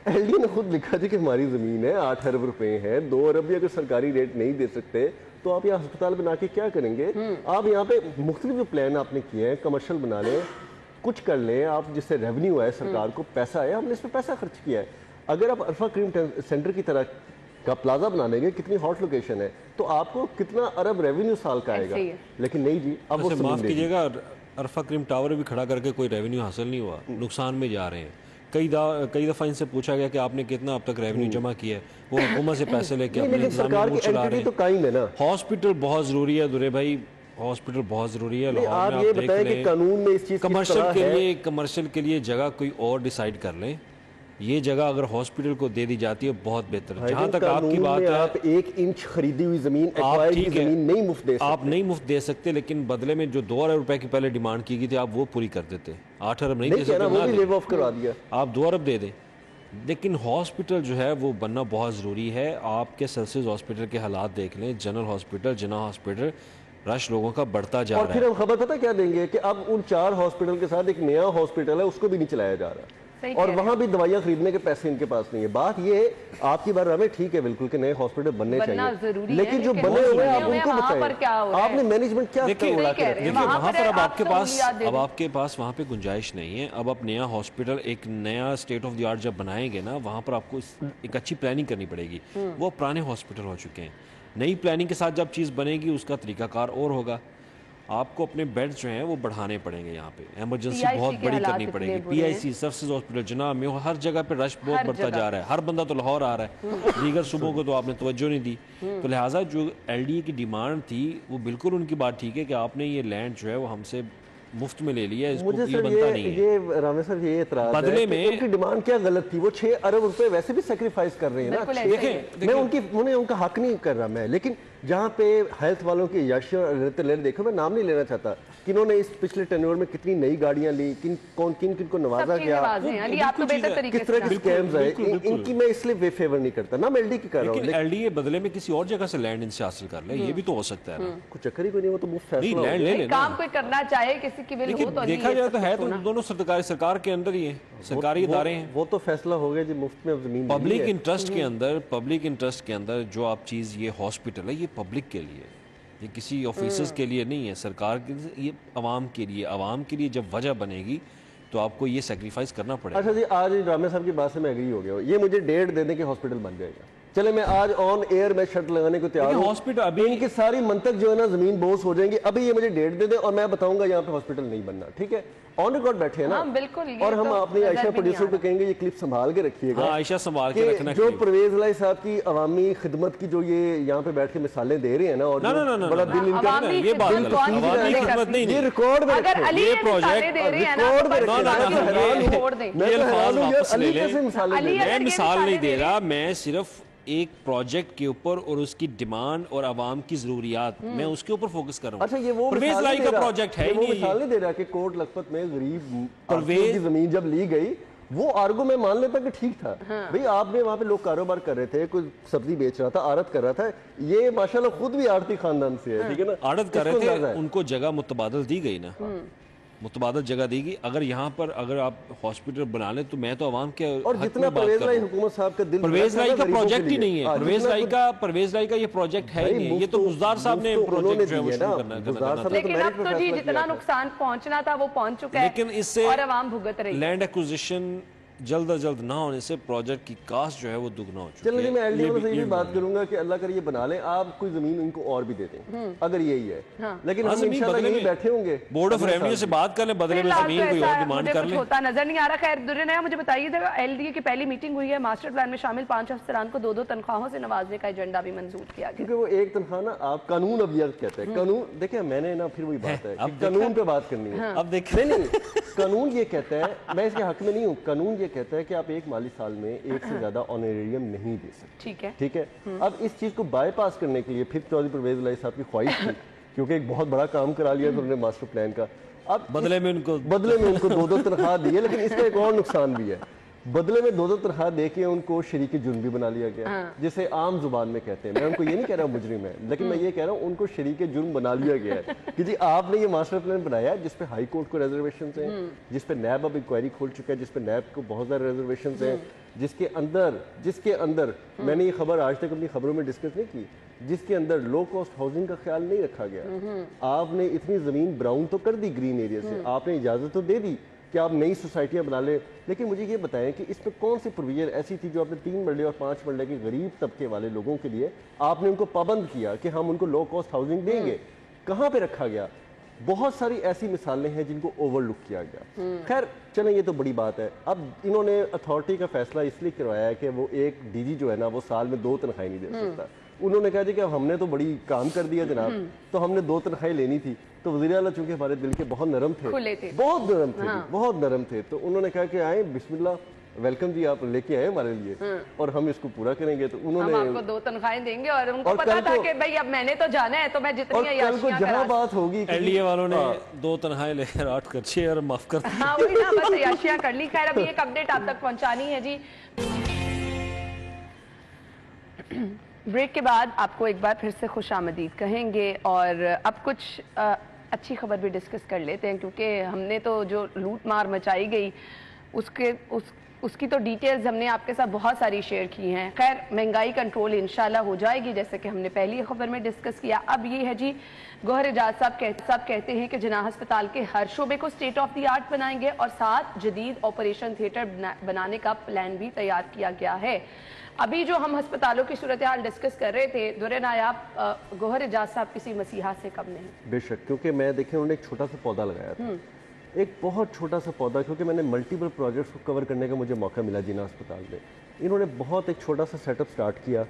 एलडीए ने खुद लिखा जी कि हमारी ज़मीन है, 8 अरब रुपए है, 2 अरब भी अगर सरकारी रेट नहीं दे सकते तो आप यहाँ अस्पताल बना के क्या करेंगे? आप यहाँ पे मुख्तलिफ जो प्लान आपने किए हैं, कमर्शियल बना लें, कुछ कर लें आप, जिससे रेवेन्यू आए, सरकार को पैसा आया, हमने इस पर पैसा खर्च किया है। अगर आप अरफा क्रीम सेंटर की तरह का प्लाजा बना लेंगे, कितनी हॉट लोकेशन है, तो आपको कितना अरब रेवेन्यू साल का आएगा। लेकिन नहीं जी, अब वो माफ कीजिएगा, अरफा क्रीम टावर भी खड़ा करके कोई रेवेन्यू हासिल नहीं हुआ, नुकसान में जा रहे हैं। कई दफ़ा इनसे पूछा गया कि आपने कितना अब तक रेवेन्यू जमा किया है, वो हुकूमत से पैसे लेके अपने सरकार की एंटिटी तो कायम है ना। हॉस्पिटल बहुत ज़रूरी है दुरे भाई, हॉस्पिटल बहुत ज़रूरी है। आप ये बताएं कि कानून में इस चीज़ कमर्शियल के लिए जगह कोई और डिसाइड कर लें। ये जगह अगर हॉस्पिटल को दे दी जाती है बहुत बेहतर है। जहाँ तक आपकी बात है, आप 1 इंच खरीदी हुई ज़मीन, आप ठीक है नहीं मुफ्त दे सकते, आप नहीं मुफ्त दे सकते, लेकिन बदले में जो 2 अरब रुपए की पहले डिमांड की गई थी आप वो पूरी कर देते। 8 अरब नहीं दे सकते, वो भी वेव ऑफ करवा दिया। आप 2 अरब दे दें, लेकिन हॉस्पिटल जो है वो बनना बहुत ज़रूरी है। आपके सेल्सियस हॉस्पिटल के हालात देख लें, जनरल हॉस्पिटल, जिना हॉस्पिटल, रश लोगों का बढ़ता जा रहा है। और फिर हम खबर पता क्या देंगे कि अब उन 4 हॉस्पिटल के साथ एक नया हॉस्पिटल है, उसको भी नहीं चलाया जा रहा, और वहां भी दवाइयां खरीदने के पैसे इनके पास नहीं है। बात ये आपकी बात हमें ठीक है बिल्कुल कि नए हॉस्पिटल बनने चाहिए, लेकिन जो बने हुए हैं आप उनको बताएं, आपने मैनेजमेंट क्या देखिए वहां पर अब आपके पास वहां पे गुंजाइश नहीं है। अब आप नया हॉस्पिटल, एक नया स्टेट ऑफ द आर्ट जब बनाएंगे ना, वहां पर आपको एक अच्छी प्लानिंग करनी पड़ेगी। वो पुराने हॉस्पिटल हो चुके हैं, नई प्लानिंग के साथ जब चीज़ बनेगी उसका तरीकाकार और होगा। आपको अपने बेड जो हैं वो बढ़ाने पड़ेंगे, यहाँ पे इमरजेंसी बहुत बड़ी करनी पड़ेगी। PIC, सर्विसेज हॉस्पिटल, जनाब में हर जगह पे रश बहुत बढ़ता जा रहा है। हर बंदा तो लाहौर आ रहा है, दीगर सूबों को तो आपने तवज्जो नहीं दी। तो लिहाजा जो LDA की डिमांड थी वो बिल्कुल उनकी बात ठीक है कि आपने ये लैंड जो है वो हमसे मुफ्त में ले लिया, इसको ये बनता नहीं है। ये रामे सर ये इतराज बदले में उनकी डिमांड क्या गलत थी? वो 6 अरब रुपए वैसे भी सेक्रीफाइस कर रहे हैं ना। मैं उनका हक नहीं कर रहा मैं, लेकिन जहाँ पे हेल्थ वालों की याशी देखो, मैं नाम नहीं लेना चाहता कि इन्होंने इस पिछले टेन्योर में कितनी नई गाड़ियां ली, किन को नवाजा गया, किस तरह के स्कैम्स आए, इनकी मैं इसलिए फेवर नहीं करता ना, मैं LDA की कर रहा हूँ। LDA बदले में किसी और जगह से लैंड इनसे हासिल कर ले, ये भी तो हो सकता है ना। कुछ चक्कर ही कोई नहीं, वो तो मुफ्त फैसला लैंड ले लेना। काम कोई करना चाहे किसी की बिल हो तो देखा जाए तो है तो दोनों सरकार के अंदर ही है, सरकारी इदारे हैं। वो तो फैसला हो गया जी, मुफ्त में जमीन। पब्लिक इंटरेस्ट के अंदर जो आप चीज़, ये हॉस्पिटल है, ये पब्लिक के लिए, ये किसी ऑफिसर्स के लिए नहीं है, सरकार के, ये आवाम के लिए। आवाम के लिए जब वजह बनेगी तो आपको ये सेक्रीफाइस करना पड़ेगा। अच्छा जी, आज ड्रामे साहब की बात से मैं एग्री हो गया हूँ। ये मुझे डेट देने के हॉस्पिटल बन जाएगा, चले मैं आज ऑन एयर में शर्ट लगाने को तैयार हूँ। हॉस्पिटल अभी इनकी सारी मंतक जो है ना जमीन बोस हो जाएंगी। अभी ये मुझे डेट दे दे और मैं बताऊंगा यहाँ पे हॉस्पिटल नहीं बनना, ठीक है? ऑन रिकॉर्ड बैठे हैं ना। बिल्कुल। और हम अपनी आयशा प्रोड्यूसर को कहेंगे ये क्लिप संभाल के रखिएगा। आयशा संभाल के रखना। जो परवेज लाई साहब की अवामी खिदमत की जो ये यहाँ पे बैठ के मिसालें दे रहे हैं ना, और बड़ा दिल इनका, ये रिकॉर्ड में ये प्रोजेक्ट मैं मिसाल नहीं दे रहा, मैं सिर्फ एक प्रोजेक्ट के ऊपर और उसकी डिमांड और आवाम की जरूरियात, मैं उसके ऊपर फोकस कर रहा हूँ। अच्छा, ये वो परवेज लाई का प्रोजेक्ट है, वो मिसाल नहीं दे रहा कि कोट लखपत में गरीब परवेज की जमीन जब ली गई, वो आर्गो में मान लेता कि ठीक था। भाई आपने वहाँ पे लोग कारोबार कर रहे थे, कोई सब्जी बेच रहा था, आड़त कर रहा था, ये माशाल्लाह खुद भी आड़ती खानदान से है, ठीक है ना? आड़त कर रहे थे, उनको जगह मुतबादल दी गई ना, मुतबादल जगह देगी। अगर यहाँ पर अगर आप हॉस्पिटल बना लें तो मैं तो आवाम के और जितना परवेज लाई हुकूमत साहब का दिल, परवेज लाई का प्रोजेक्ट ही नहीं है, परवेज लाई का ये प्रोजेक्ट है ही नहीं, ये तो गुजदार साहब ने प्रोजेक्ट जो है करना। लेकिन अब तो जी जितना नुकसान पहुंचना था वो पहुंच चुका है, लेकिन इससे और आवाम भुगत रही है। लैंड एक्विजिशन जल्द अज जल्द ना होने से प्रोजेक्ट की कास्ट जो है वो दुगना हो चुकी है। चलिए मैं LDA से ये बात करूंगा कि अल्लाह करे ये बना लें, आप कोई जमीन इनको और भी दे दें अगर यही है, लेकिन हम इंशाल्लाह यही बैठे होंगे, बोर्ड ऑफ रेवेन्यू से बात कर लें, बदले में जमीन कोई और डिमांड कर लें। होता नजर नहीं आ रहा। खैर दुर्नया, मुझे बताइए, LDA की पहली मीटिंग हुई है, मास्टर प्लान में शामिल 5 अफसरान को 2-2 तनख्वाहों से नवाजने का एजेंडा भी मंजूर किया गया। क्योंकि वो एक तनख्वाह ना, आप कानून अबियत कहते हैं, कानून देखिए मैंने ना फिर वही बात है कि कानून पे बात करनी है। अब देखिए नहीं, कानून ये कहता है, मैं इसके हक में नहीं हूँ, कानून ये कहता है कि आप एक माली साल में एक से ज्यादा ऑनरेरियम नहीं दे सकते, ठीक है? अब इस चीज को बाईपास करने के लिए फिर चौधरी परवेज लाई साहब की ख्वाहिश थी, क्योंकि एक बहुत बड़ा काम करा लिया था उन्होंने मास्टर प्लान का। अब बदले में उनको 2-2 तनख्वाह दी है, लेकिन इसका एक और नुकसान भी है। बदले में 2-2 तनख्वाह देके उनको शरीक जुर्म भी बना लिया गया, जिसे आम जुबान में कहते हैं। मैं उनको ये नहीं कह रहा हूँ मुजरिम है, लेकिन मैं ये कह रहा हूँ उनको शरीक जुर्म बना लिया गया है कि जी आपने ये मास्टर प्लान बनाया जिसपे हाई कोर्ट को रिजर्वेशन हैं, जिसपे नैब अब इंक्वायरी खोल चुका है, जिसपे नैब को बहुत सारे रिजर्वेशन हैं, जिसके अंदर मैंने ये खबर आज तक अपनी खबरों में डिस्कस नहीं की, जिसके अंदर लो कॉस्ट हाउसिंग का ख्याल नहीं रखा गया। आपने इतनी जमीन ब्राउन तो कर दी ग्रीन एरिया से, आपने इजाजत तो दे दी कि आप नई सोसाइटियां बना ले, लेकिन मुझे ये बताएं कि इसमें कौन सी प्रोविजन ऐसी थी जो आपने 3 मरले और 5 मरले के गरीब तबके वाले लोगों के लिए आपने उनको पाबंद किया कि हम उनको लो कॉस्ट हाउसिंग देंगे? कहाँ पे रखा गया? बहुत सारी ऐसी मिसालें हैं जिनको ओवरलुक किया गया। खैर चलें, ये तो बड़ी बात है। अब इन्होंने अथॉरिटी का फैसला इसलिए करवाया है कि वो एक DG जो है ना, वो साल में 2 तनख्वाहें नहीं दे सकता। उन्होंने कहा कि हमने तो बड़ी काम कर दिया जनाब, तो हमने 2 तनख्वाहें लेनी थी। तो वज़ीर आला चूंकि हमारे दिल के बहुत नरम थे, बहुत नरम थे, बहुत नरम थे, तो उन्होंने कहा कि आए बिस्मिल्लाह वेलकम जी आप लेके आए हमारे लिए और हम इसको पूरा करेंगे। तो उन्होंने हम आपको 2 तनख्वाहें देंगे और उनको पता था कि भाई अब मैंने तो जाना है तो मैं जितनी कल को जहाँ बात होगी एनडीए वालों ने 2 तनख्वाहें लेकर 8 खर्चे और माफ कर दिया। हाँ वही ना, बस याशियां कर ली। खैर अभी एक अपडेट आप तक पहुंचानी है जी। ब्रेक के बाद आपको एक बार फिर से खुश आमदीद कहेंगे और अब कुछ अच्छी खबर भी डिस्कस कर लेते हैं, क्योंकि हमने तो जो लूट मार मचाई गई उसकी तो डिटेल्स हमने आपके साथ बहुत सारी शेयर की हैं। खैर महंगाई कंट्रोल इंशाल्लाह हो जाएगी, जैसे कि हमने पहली खबर में डिस्कस किया। अब ये है जी, गौहर एजाज साहब कहते हैं कि जिन्ना अस्पताल के हर शोबे को स्टेट ऑफ द आर्ट बनाएंगे और साथ जदीद ऑपरेशन थिएटर बनाने का प्लान भी तैयार किया गया है। अभी जो हम अस्पतालों की सूरत हाल डिस्कस कर रहे थे, दुर्रे नायाब गौहर एजाज साहब किसी मसीहा से कम नहीं। बेशक, क्योंकि मैं देखें उन्होंने एक छोटा सा पौधा लगाया था, एक बहुत छोटा सा पौधा, क्योंकि मैंने मल्टीपल प्रोजेक्ट्स को कवर करने का मुझे मौका मिला जिन्ना अस्पताल में। इन्होंने बहुत एक छोटा सा सेटअप स्टार्ट किया,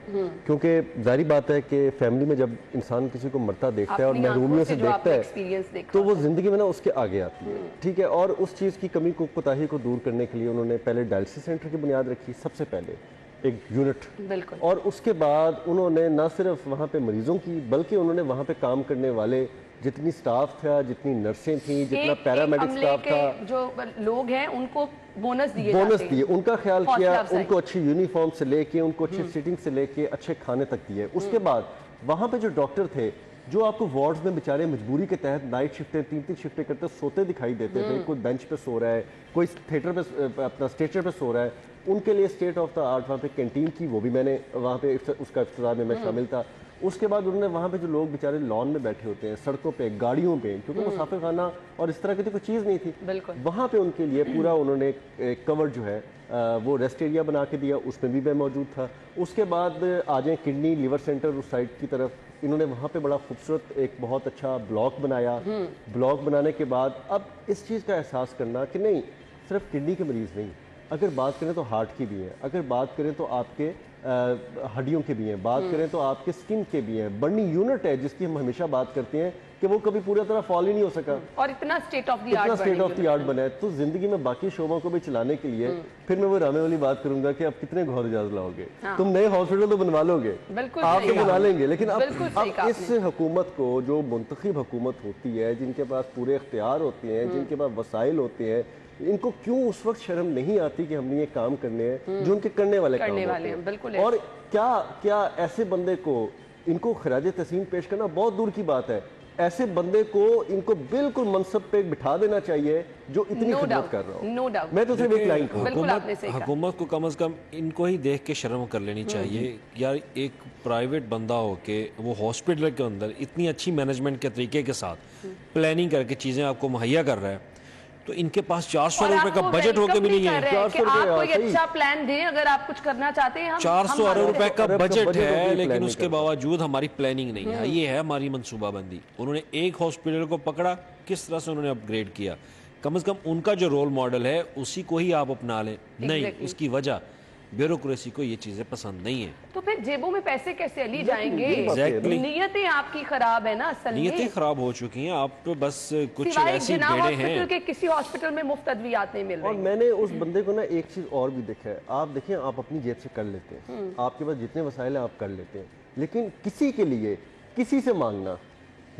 क्योंकि जाहिर बात है कि फैमिली में जब इंसान किसी को मरता देखता है और महरूमियों से देखता है तो वो जिंदगी में ना उसके आगे आती है, ठीक है। और उस चीज़ की कमी को, कोताही को दूर करने के लिए उन्होंने पहले डायलिसिस सेंटर की बुनियाद रखी, सबसे पहले एक यूनिट, और उसके बाद उन्होंने ना सिर्फ वहाँ पे मरीजों की बल्कि उन्होंने वहाँ पे काम करने वाले जितनी स्टाफ था, जितनी नर्सें थी, जितना पैरामेडिक स्टाफ था, जो लोग हैं उनको बोनस दिए, उनका ख्याल किया, उनको अच्छी यूनिफॉर्म से लेके, उनको अच्छी सीटिंग से लेके अच्छे खाने तक दिए। उसके बाद वहाँ पे जो डॉक्टर थे, जो आपको वार्ड्स में बेचारे मजबूरी के तहत नाइट शिफ्टें 3-3 शिफ्टें करते सोते दिखाई देते थे, कोई बेंच पे सो रहा है, कोई थिएटर पे अपना स्ट्रेचर पे सो रहा है, उनके लिए स्टेट ऑफ द आर्ट वहाँ पे कैंटीन की, वो भी मैंने वहाँ पे उसका इफ्तिताह में मैं शामिल था। उसके बाद उन्होंने वहाँ पे जो लोग बेचारे लॉन में बैठे होते हैं, सड़कों पे, गाड़ियों पे, क्योंकि मुसाफिर खाना और इस तरह की तो कोई चीज़ नहीं थी, वहाँ पे उनके लिए पूरा उन्होंने एक कवर जो है वो रेस्ट एरिया बना के दिया, उसमें भी मैं मौजूद था। उसके बाद आ जाए किडनी लिवर सेंटर उस साइड की तरफ, इन्होंने वहाँ पे बड़ा खूबसूरत एक बहुत अच्छा ब्लॉक बनाया। ब्लॉक बनाने के बाद अब इस चीज़ का एहसास करना कि नहीं सिर्फ किडनी के मरीज़ नहीं, अगर बात करें तो हार्ट की भी है, अगर बात करें तो आपके हड्डियों के भी हैं, बात करें तो आपके स्किन के भी हैं। बर्नी यूनिट है जिसकी हम हमेशा बात करते हैं कि वो कभी पूरी तरह फॉल ही नहीं हो सका, और इतना स्टेट ऑफ द आर्ट बना है। तो जिंदगी में बाकी शोबों को भी चलाने के लिए फिर मैं वो रामे वाली बात करूंगा कि आप कितने गौहर एजाज लाओगे, तुम नए हॉस्पिटल तो बनवा लोगे, आप तो बना लेंगे, लेकिन अब इस हुकूमत को, जो मुंतखब हुकूमत होती है, जिनके पास पूरे इख्तियार होते हैं, जिनके पास वसाइल होते हैं, इनको क्यों उस वक्त शर्म नहीं आती कि हमने ये काम करने हैं जो उनके करने वाले काम होते हैं। बिल्कुल। और क्या ऐसे बंदे को इनको खराज तस्लीम पेश करना बहुत दूर की बात है। ऐसे बंदे को इनको बिल्कुल मनसब पे बिठा देना चाहिए जो इतनी खिदमत कर रहा हूं। नो डाउट, मैं तो सिर्फ एक लाइन कहूंगा, हुकूमत को कम से कम इनको ही देख के शर्म कर लेनी चाहिए। यार एक प्राइवेट बंदा हो के वो हॉस्पिटल के अंदर इतनी अच्छी मैनेजमेंट के तरीके के साथ प्लानिंग करके चीजें आपको मुहैया कर रहा है, तो इनके पास 400 रुपए का बजट होकर भी नहीं है। 400 आप कोई अच्छा प्लान दें अगर आप कुछ करना चाहते हैं। 400 अरब रुपए का बजट है, लेकिन उसके बावजूद हमारी प्लानिंग नहीं है। ये है हमारी मनसूबाबंदी। उन्होंने एक हॉस्पिटल को पकड़ा, किस तरह से उन्होंने अपग्रेड किया। कम से कम उनका जो रोल मॉडल है उसी को ही आप अपना लें। नहीं, उसकी वजह ब्यूरोक्रेसी को ये चीजें पसंद नहीं है। तो फिर जेबों में पैसे कैसे अली जाएंगे? नीयतें आपकी खराब है ना, असल नीयतें खराब हो चुकी हैं। आप तो बस कुछ ऐसी भेड़े हैं कि किसी हॉस्पिटल में मुफ्त अद्वियात नहीं मिल रही। और मैंने उस बंदे को ना एक चीज और भी देखा है, आप देखें, आप अपनी जेब से कर लेते हैं, आपके पास जितने वसाइल हैं आप कर लेते हैं, लेकिन किसी के लिए किसी से मांगना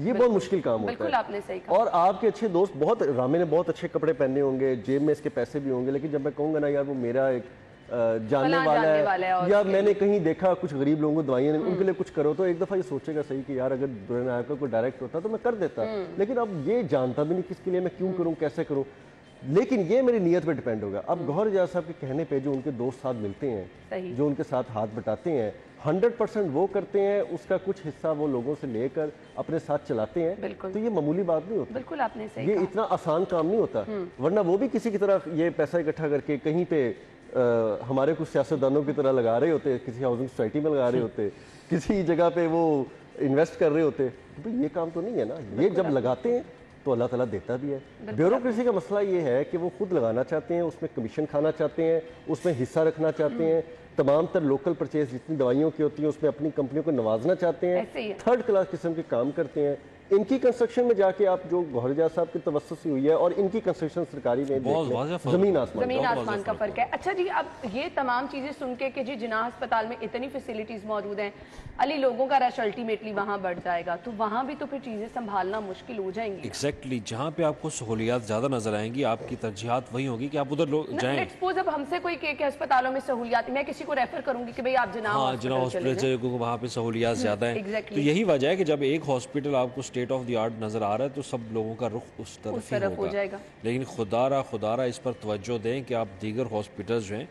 ये बहुत मुश्किल काम होता है। आपने सही कहा। और आपके अच्छे दोस्त, बहुत रामे ने बहुत अच्छे कपड़े पहने होंगे, जेब में इसके पैसे भी होंगे, लेकिन जब मैं कहूँगा ना यार वो मेरा एक जानने वाला है या मैंने कहीं देखा कुछ गरीब लोगों को दवाइयाँ उनके लिए कुछ करो, तो एक दफ़ा ये सोचेगा सही कि यार अगर दुर्रे नायक का कोई डायरेक्ट होता तो मैं कर देता, लेकिन अब ये जानता भी नहीं किसके लिए मैं क्यों करूँ, कैसे करूँ। लेकिन ये मेरी नीयत पे डिपेंड होगा। अब गौहर एजाज साहब के कहने पे जो उनके दोस्त साथ मिलते हैं, जो उनके साथ हाथ बटाते हैं, 100% वो करते हैं, उसका कुछ हिस्सा वो लोगों से लेकर अपने साथ चलाते हैं, तो ये मामूली बात नहीं होती। बिल्कुल आपने सही ये कहा। इतना आसान काम नहीं होता, वरना वो भी किसी की तरह ये पैसा इकट्ठा करके कहीं पे हमारे कुछ सियासतदानों की तरह लगा रहे होते, किसी हाउसिंग सोसाइटी में लगा रहे होते, किसी जगह पे वो इन्वेस्ट कर रहे होते। तो ये काम तो नहीं है ना। ये जब लगाते हैं तो अल्लाह ताला देता भी है। ब्यूरोक्रेसी का मसला ये है कि वो खुद लगाना चाहते हैं, उसमें कमीशन खाना चाहते हैं, उसमें हिस्सा रखना चाहते हैं, तमाम तर लोकल परचेज जितनी दवाइयों की होती है उसमें अपनी कंपनियों को नवाजना चाहते हैं, थर्ड क्लास किस्म के काम करते हैं। इनकी कंस्ट्रक्शन में जाके आप जो गौहरजा साहब की तवस्सुस से हुई है और इनकी कंस्ट्रक्शन सरकारी में जमीन आसमान का फर्क है। अच्छा जी, अब ये तमाम चीजें सुन के कि जी जिन्ना अस्पताल में इतनी फैसिलिटीज मौजूद हैं, अली लोगों का रश अल्टीमेटली वहाँ बढ़ जाएगा, तो वहाँ भी तो फिर चीजें संभालना मुश्किल हो जाएंगी। एग्जैक्टली, जहाँ पे आपको सहूलियात ज्यादा नजर आएंगी आपकी तरजीहात वही होगी कि आप उधर जाएं। सपोज अब हमसे कोई के अस्पतालों में सहूलियात, मैं किसी को रेफर करूंगी कि भाई आप जिन्ना हॉस्पिटल चले, वहाँ पे सहूलियात ज्यादा है। तो यही वजह है कि जब एक हॉस्पिटल आपको स्टेट ऑफ द आर्ट नजर आ रहा है तो सब लोगों का रुख उस तरफ ही हो जाएगा। लेकिन खुदारा इस पर तवज्जो दें कि आप दीगर हॉस्पिटल्स जो हैं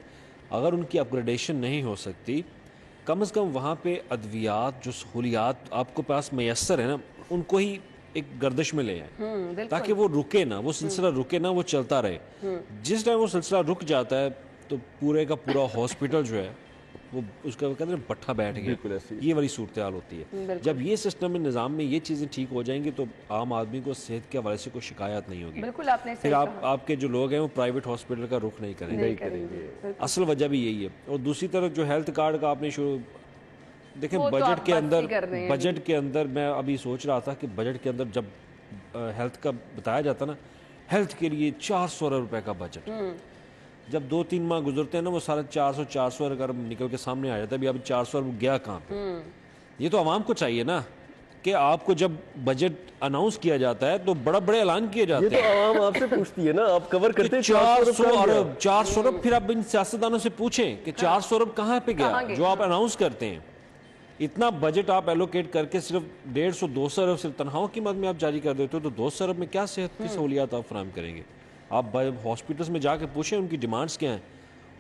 अगर उनकी अपग्रेडेशन नहीं हो सकती, कम से कम वहाँ पे अद्वियात जो सहूलियात आपको पास मैसर है ना, उनको ही एक गर्दिश में ले आए ताकि वो रुके ना, वो सिलसिला रुके ना, वो चलता रहे। जिस टाइम वो सिलसिला रुक जाता है तो पूरे का पूरा हॉस्पिटल जो है वो उसका कहते हैं पट्ठा बैठ गया, ये वाली सूरत हाल होती है। जब ये सिस्टम में निज़ाम में ये चीज़ें ठीक हो जाएंगी तो आम आदमी को सेहत के हवाले से कोई शिकायत नहीं होगी। बिल्कुल आपने फिर आपके जो लोग हैं वो प्राइवेट हॉस्पिटल का रुख नहीं करेंगे। असल वजह भी यही है। और दूसरी तरफ जो हेल्थ कार्ड का आपने शुरू देखें, बजट के अंदर मैं अभी सोच रहा था कि बजट के अंदर जब हेल्थ का बताया जाता ना, हेल्थ के लिए 400 अरब रुपए का बजट, जब 2-3 माह गुजरते हैं ना वो सारा 400 अरब निकल के सामने आ जाता है। अभी 400 अरब गया कहाँ पे? ये तो आवाम को चाहिए ना कि आपको जब बजट अनाउंस किया जाता है तो बड़े ऐलान किए जाते हैं। ये तो आवाम आपसे पूछती है ना, आप कवर करते हैं 400 अरब। फिर आप इन सियासतदानों से पूछें कि 400 अरब कहाँ पे गया जो आप अनाउंस करते हैं। इतना बजट आप एलोकेट करके सिर्फ 150-200 अरब सिर्फ तनख्वाहों की मद में आप जारी कर देते हो, तो 200 अरब में क्या सेहत की सहूलियात आप फराहम करेंगे? आप हॉस्पिटल्स में जाके पूछें उनकी डिमांड्स क्या हैं,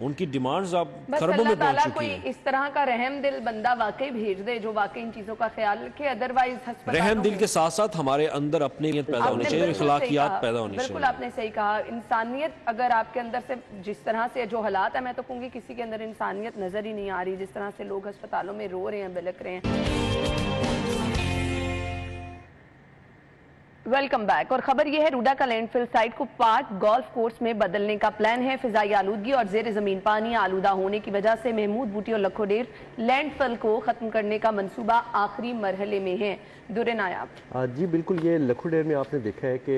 उनकी डिमांड्स आप खरबों में पहुंच चुकी हैं। कोई इस तरह का रहम दिल बंदा वाकई भेज दे जो वाकई इन चीजों का ख्याल रखे। अदरवाइज रहम दिल के साथ साथ हमारे अंदर अपनी पैदा होनी चाहिए, अखलाकियात पैदा होनी चाहिए। बिल्कुल आपने सही कहा। इंसानियत अगर आपके अंदर से जिस तरह से जो हालात है, मैं तो कहूँगी किसी के अंदर इंसानियत नजर ही नहीं आ रही, जिस तरह से लोग अस्पतालों में रो रहे हैं, बिलक रहे हैं। Welcome back. और खबर यह है, रूडा का लैंडफिल साइट को पार्क गोल्फ कोर्स में बदलने का प्लान है। फिजाई आलूदगी और जेर जमीन पानी आलूदा होने की वजह से महमूद बूटी और लखोडेर लैंडफिल को खत्म करने का मंसूबा आखिरी मरहले में है। दुरे नायाब जी बिल्कुल, ये लखोडेर में आपने देखा है कि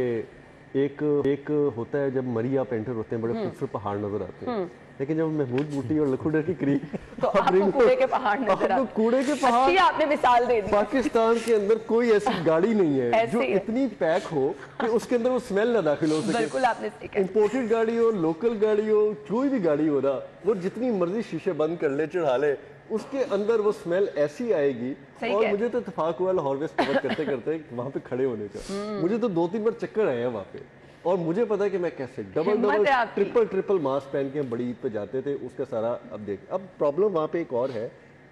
एक होता है जब मरी आप एंटर होते हैं, बड़े खूबसूरत पहाड़ नजर आते हैं, लेकिन जब महमूद बूटी और लखोडेर की करीब तो आपको कूड़े के पहाड़ नजर आते हैं। कूड़े के पहाड़, अच्छी आपने मिसाल दे दी। पाकिस्तान के अंदर कोई ऐसी गाड़ी नहीं है जो इतनी पैक हो कि उसके अंदर वो स्मेल ना दाखिल हो सके। बिल्कुल आपने सही कहा। इंपोर्टेड गाड़ी हो, लोकल गाड़ी हो, कोई भी गाड़ी हो ना, वो जितनी मर्जी शीशे बंद कर ले, चढ़ा ले, उसके अंदर वो स्मेल ऐसी आएगी। और मुझे तो इत्तेफाक हुआ लाहौर वेस्ट कवर करते करते वहां पे खड़े होने का, मुझे तो 2-3 बार चक्कर आए हैं वहां पे। और मुझे पता है कि मैं कैसे डबल ट्रिपल मास्क पहन के हम बड़ी ईद पे जाते थे, उसका सारा अब देख। अब प्रॉब्लम वहाँ पे एक और है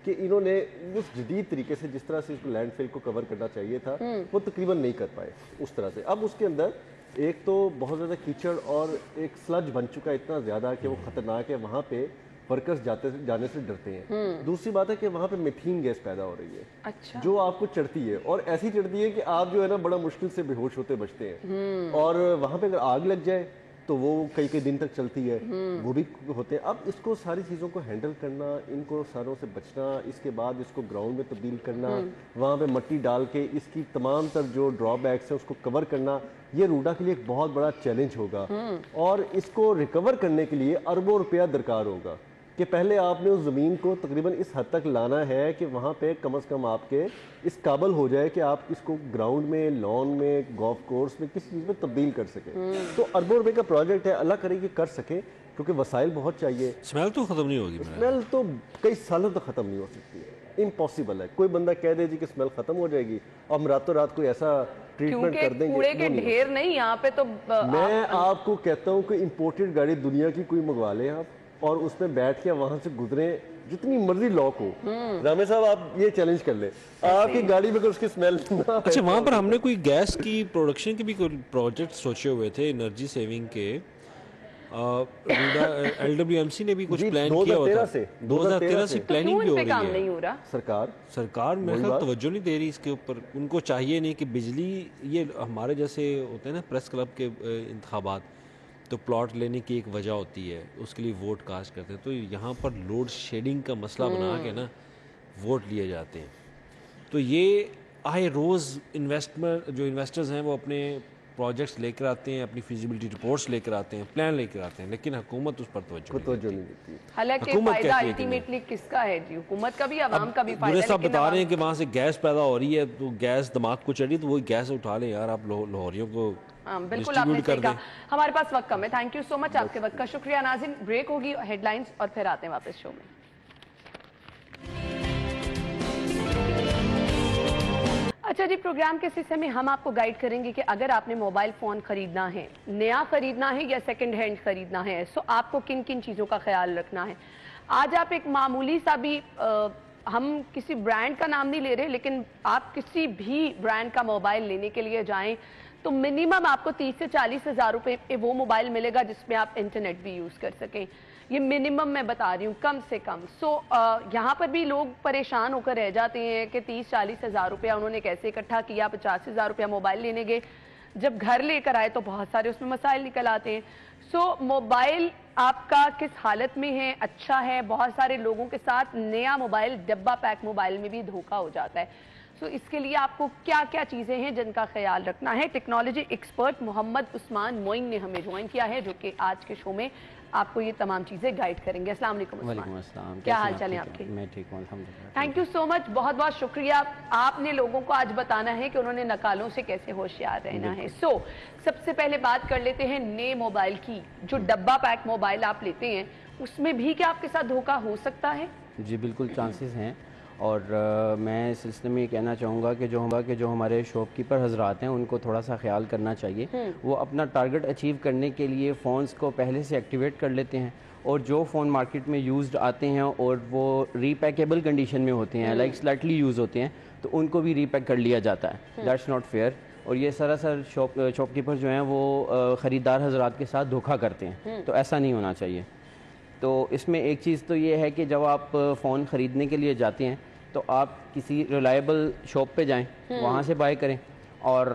कि इन्होंने उस जदीद तरीके से जिस तरह से इसको लैंडफिल को कवर करना चाहिए था वो तकरीबन नहीं कर पाए उस तरह से। अब उसके अंदर एक तो बहुत ज़्यादा कीचड़ और एक स्लज बन चुका है इतना ज़्यादा कि वो खतरनाक है, वहाँ पे वर्कर्स जाने से डरते हैं। दूसरी बात है कि वहाँ पे मीथेन गैस पैदा हो रही है। अच्छा। जो आपको चढ़ती है और ऐसी चढ़ती है कि आप जो है ना बड़ा मुश्किल से बेहोश होते बचते हैं। और वहाँ पे अगर आग लग जाए तो वो कई दिन तक चलती है, वो भी होते हैं। अब इसको सारी चीज़ों को हैंडल करना, इनको सारों से बचना, इसके बाद इसको ग्राउंड में तब्दील करना, वहाँ पे मिट्टी डाल के इसकी तमाम तर जो ड्रॉबैक्स है उसको कवर करना, ये रूडा के लिए एक बहुत बड़ा चैलेंज होगा। और इसको रिकवर करने के लिए अरबों रुपया दरकार होगा कि पहले आपने उस ज़मीन को तकरीबन इस हद तक लाना है कि वहाँ पे कम से कम आपके इस काबिल हो जाए कि आप इसको ग्राउंड में, लॉन में, गोल्फ कोर्स में, किसी चीज़ में तब्दील कर सकें। तो अरबों रुपए का प्रोजेक्ट है, अल्लाह करे कि कर सके, क्योंकि वसाइल बहुत चाहिए। स्मेल तो ख़त्म नहीं होगी, स्मेल तो कई सालों तक ख़त्म नहीं हो सकती है, इम्पॉसिबल है। कोई बंदा कह दे जी कि स्मेल ख़त्म हो जाएगी और हम रातों रात कोई ऐसा ट्रीटमेंट कर देंगे, कूड़े के ढेर नहीं यहाँ पे। तो मैं आपको कहता हूँ कि इम्पोर्टेड गाड़ी दुनिया की कोई मंगवा लें आप और उसमें बैठ के वहां से गुजरे, जितनी मर्जी लॉक हो। रामे साहब आप ये चैलेंज कर ले, आपकी गाड़ी में उसकी स्मेल ना। अच्छा, वहां पर हमने कोई गैस की प्रोडक्शन के भी कोई प्रोजेक्ट सोचे हुए थे, एनर्जी सेविंग के। LWMC ने भी कुछ प्लान किया हुआ था 2013 से प्लानिंग भी हो रही है। नहीं हो रहा, सरकार मेरे ख्याल तवज्जो नहीं दे रही इसके ऊपर। उनको चाहिए नहीं कि बिजली, ये हमारे जैसे होते हैं ना प्रेस क्लब के इंतखाबात, तो प्लॉट लेने की एक वजह होती है, उसके लिए वोट कास्ट करते हैं। तो यहाँ पर लोड शेडिंग का मसला बना के ना वोट लिए जाते हैं। तो ये आए रोज़ इन्वेस्टर्स हैं वो अपने प्रोजेक्ट्स लेकर आते हैं, अपनी फिजिबिलिटी रिपोर्ट्स लेकर आते हैं, प्लान लेकर आते हैं, लेकिन हुकूमत उस पर तवज्जो नहीं देती। हालांकि फायदा अल्टीमेटली किसका है जी? हुकूमत का भी, आवाम का भी फायदा है। साहब बता रहे हैं कि वहाँ से गैस पैदा हो रही है, तो गैस दिमाग को चढ़ी, तो वही गैस उठा लें यार, आप लाहौरियों को बिल्कुल आपने सही कहा। हमारे पास वक्त कम है। थैंक यू सो मच, आपके वक्त का शुक्रिया। नाज़रीन, ब्रेक होगी, हेडलाइंस, और फिर आते हैं वापस शो में। अच्छा जी, प्रोग्राम के हिस्से में हम आपको गाइड करेंगे कि अगर आपने मोबाइल फ़ोन ख़रीदना है, नया ख़रीदना है या सेकंड हैंड ख़रीदना है, सो आपको किन किन चीज़ों का ख्याल रखना है। आज आप एक मामूली सा भी हम किसी ब्रांड का नाम नहीं ले रहे, लेकिन आप किसी भी ब्रांड का मोबाइल लेने के लिए जाएं तो मिनिमम आपको 30 से 40 हज़ार रुपये में वो मोबाइल मिलेगा जिसमें आप इंटरनेट भी यूज़ कर सकें। ये मिनिमम मैं बता रही हूँ, कम से कम। यहाँ पर भी लोग परेशान होकर रह जाते हैं कि 30-40 हज़ार रुपया उन्होंने कैसे इकट्ठा किया, 50 हज़ार रुपया मोबाइल लेने गए, जब घर लेकर आए तो बहुत सारे उसमें मसाइल निकल आते हैं। मोबाइल आपका किस हालत में है, अच्छा है? बहुत सारे लोगों के साथ नया मोबाइल, डब्बा पैक मोबाइल में भी धोखा हो जाता है। इसके लिए आपको क्या क्या चीज़ें हैं जिनका ख्याल रखना है? टेक्नोलॉजी एक्सपर्ट मोहम्मद उस्मान मोइन ने हमें ज्वाइन किया है, जो कि आज के शो में आपको ये तमाम चीज़ें गाइड करेंगे। अस्सलाम वालेकुम उस्मान, क्या हाल चाल है आपके? मैं ठीक हूँ अल्हम्दुलिल्लाह। थैंक यू सो मच, बहुत बहुत शुक्रिया। आपने लोगों को आज बताना है कि उन्होंने नकालों से कैसे होशियार रहना है। सबसे पहले बात कर लेते हैं नए मोबाइल की। जो डब्बा पैक मोबाइल आप लेते हैं, उसमें भी क्या आपके साथ धोखा हो सकता है? जी बिल्कुल, चांसेस हैं। और मैं इस सिलसिले में ये कहना चाहूँगा कि जो हमारे शॉपकीपर हजरात हैं उनको थोड़ा सा ख्याल करना चाहिए। वो अपना टारगेट अचीव करने के लिए फ़ोन्स को पहले से एक्टिवेट कर लेते हैं, और जो फ़ोन मार्केट में यूज्ड आते हैं और वो रीपैकेबल कंडीशन में होते हैं, लाइक स्लाइटली यूज़ होते हैं, तो उनको भी रीपैक कर लिया जाता है। That's not fair. और ये सरासर शॉपकीपर जो हैं वो ख़रीदार हजरात के साथ धोखा करते हैं, तो ऐसा नहीं होना चाहिए। तो इसमें एक चीज़ तो ये है कि जब आप फ़ोन ख़रीदने के लिए जाते हैं तो आप किसी रिलायबल शॉप पे जाएं, वहाँ से बाय करें। और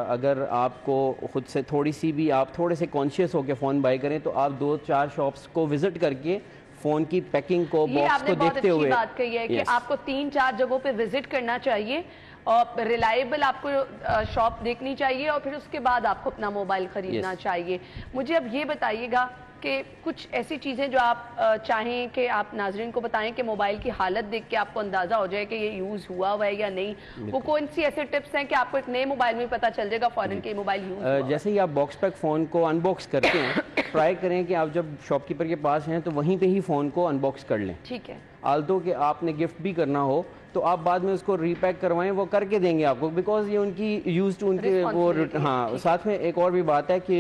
अगर आपको ख़ुद से थोड़े से कॉन्शियस होकर फ़ोन बाय करें, तो आप 2-4 शॉप्स को विज़िट करके फ़ोन की पैकिंग को, बॉक्स को देखते हुए, बात कही है कि आपको 3-4 जगहों पे विजिट करना चाहिए और रिलायबल आपको शॉप देखनी चाहिए, और फिर उसके बाद आपको अपना मोबाइल खरीदना चाहिए। मुझे अब ये बताइएगा कि कुछ ऐसी चीज़ें जो आप चाहें कि आप नाजरीन को बताएं कि मोबाइल की हालत देख के आपको अंदाज़ा हो जाए कि ये यूज़ हुआ है या नहीं। वो कौन सी ऐसे टिप्स हैं कि आपको एक नए मोबाइल में पता चल जाएगा फ़ौरन के मोबाइल यूज़? जैसे ही आप बॉक्स पैक फ़ोन को अनबॉक्स करते हैं, ट्राई करें कि आप जब शॉपकीपर के पास हैं तो वहीं पर ही फ़ोन को अनबॉक्स कर लें। ठीक है। आल्दो कि आपने गिफ्ट भी करना हो तो आप बाद में उसको रीपैक करवाएं, वो करके देंगे आपको, बिकॉज ये उनकी यूज टू उनके वो। हाँ, साथ में एक और भी बात है कि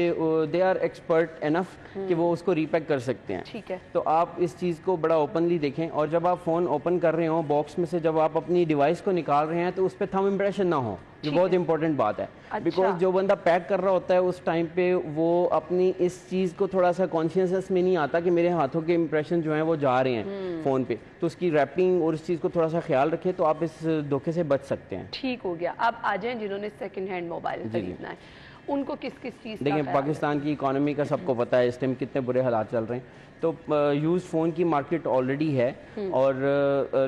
दे आर एक्सपर्ट इनफ कि वो उसको रीपैक कर सकते हैं। ठीक है। तो आप इस चीज़ को बड़ा ओपनली देखें, और जब आप फ़ोन ओपन कर रहे हो बॉक्स में से, जब आप अपनी डिवाइस को निकाल रहे हैं तो उस पर थंब इम्प्रेशन ना हो। ये बहुत इंपॉर्टेंट बात है। बिकॉज जो बंदा पैक कर रहा होता है उस टाइम पे वो अपनी इस चीज़ को थोड़ा सा कॉन्शियसनेस में नहीं आता कि मेरे हाथों के इंप्रेशन जो हैं वो जा रहे हैं फ़ोन पे, तो उसकी रैपिंग और इस चीज़ को थोड़ा सा ख्याल रखें, तो आप इस धोखे से बच सकते हैं। ठीक हो गया। अब आ जाएं जिन्होंने सेकंड हैंड मोबाइल खरीदना है, उनको किस किस चीज़? देखिए, पाकिस्तान की इकोनॉमी का सबको पता है इस टाइम कितने बुरे हालात चल रहे हैं। तो यूज़ फ़ोन की मार्केट ऑलरेडी है, और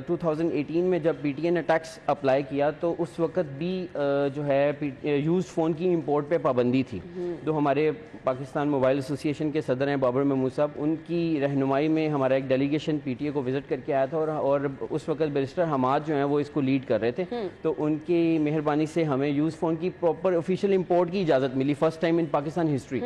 2018 में जब पीटीए ने टैक्स अप्लाई किया तो उस वक्त भी जो है यूज़ फ़ोन की इंपोर्ट पे पाबंदी थी। तो हमारे पाकिस्तान मोबाइल एसोसिएशन के सदर हैं बाबर महमूद साहब, उनकी रहनुमाई में हमारा एक डेलीगेशन पीटीए को विज़िट करके आया था, और उस वक्त बैरिस्टर हमाद जो हैं वो इसको लीड कर रहे थे। तो उनकी मेहरबानी से हमें यूज़ फ़ोन की प्रॉपर ऑफिशियल इंपोर्ट की इजाज़त मिली, first time in Pakistan history.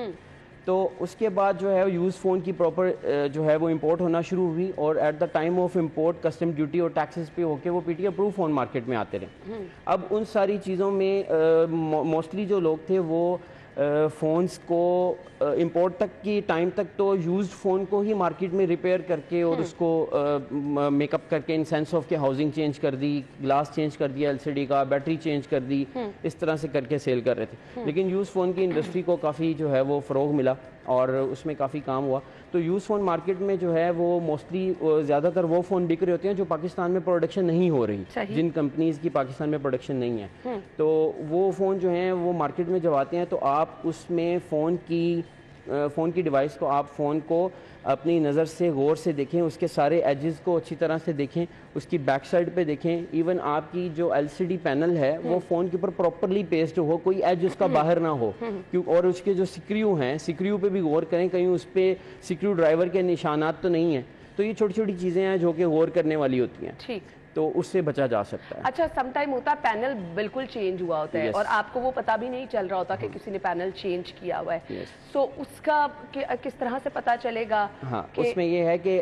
तो उसके बाद जो है यूज़ फ़ोन की प्रॉपर जो है वो इंपोर्ट होना शुरू हुई, और at the time of import custom duty और टैक्सेस पे होके वो पीटीए अप्रूव फ़ोन मार्केट में आते रहे। अब उन सारी चीज़ों में मोस्टली जो लोग थे वो फ़ोन्स को इंपोर्ट तक की टाइम तक तो यूज्ड फ़ोन को ही मार्केट में रिपेयर करके और उसको मेकअप करके, इन सेंस ऑफ के हाउसिंग चेंज कर दी, ग्लास चेंज कर दिया एलसीडी का, बैटरी चेंज कर दी, इस तरह से करके सेल कर रहे थे। लेकिन यूज़ फ़ोन की इंडस्ट्री को काफ़ी जो है वो फ़रोग मिला और उसमें काफ़ी काम हुआ। तो यूज़ फ़ोन मार्केट में जो है वो मोस्टली ज़्यादातर वो फ़ोन बिक रहे होते हैं जो पाकिस्तान में प्रोडक्शन नहीं हो रही, जिन कंपनीज़ की पाकिस्तान में प्रोडक्शन नहीं है। तो वो फ़ोन जो हैं वो मार्केट में जब आते हैं तो आप उसमें फ़ोन की फ़ोन की डिवाइस को आप फ़ोन को अपनी नज़र से गौर से देखें, उसके सारे एजेस को अच्छी तरह से देखें, उसकी बैक साइड पे देखें, इवन आपकी जो एलसीडी पैनल है वो फ़ोन के ऊपर प्रॉपरली पेस्ट हो, कोई एज उसका बाहर ना हो, क्यों, और उसके जो सिक्रू हैं, सिक्रू पे भी गौर करें, कहीं उस पर सिक्रू ड्राइवर के निशानात तो नहीं है। तो ये छोटी छोटी चीज़ें हैं जो कि गौर करने वाली होती हैं। ठीक, तो उससे बचा जा सकता है। अच्छा, समटाइम होता है पैनल बिल्कुल चेंज हुआ होता है और आपको वो पता भी नहीं चल रहा होता कि किसी ने पैनल चेंज किया हुआ है, तो उसका किस तरह से पता चलेगा? हाँ, उसमें ये है कि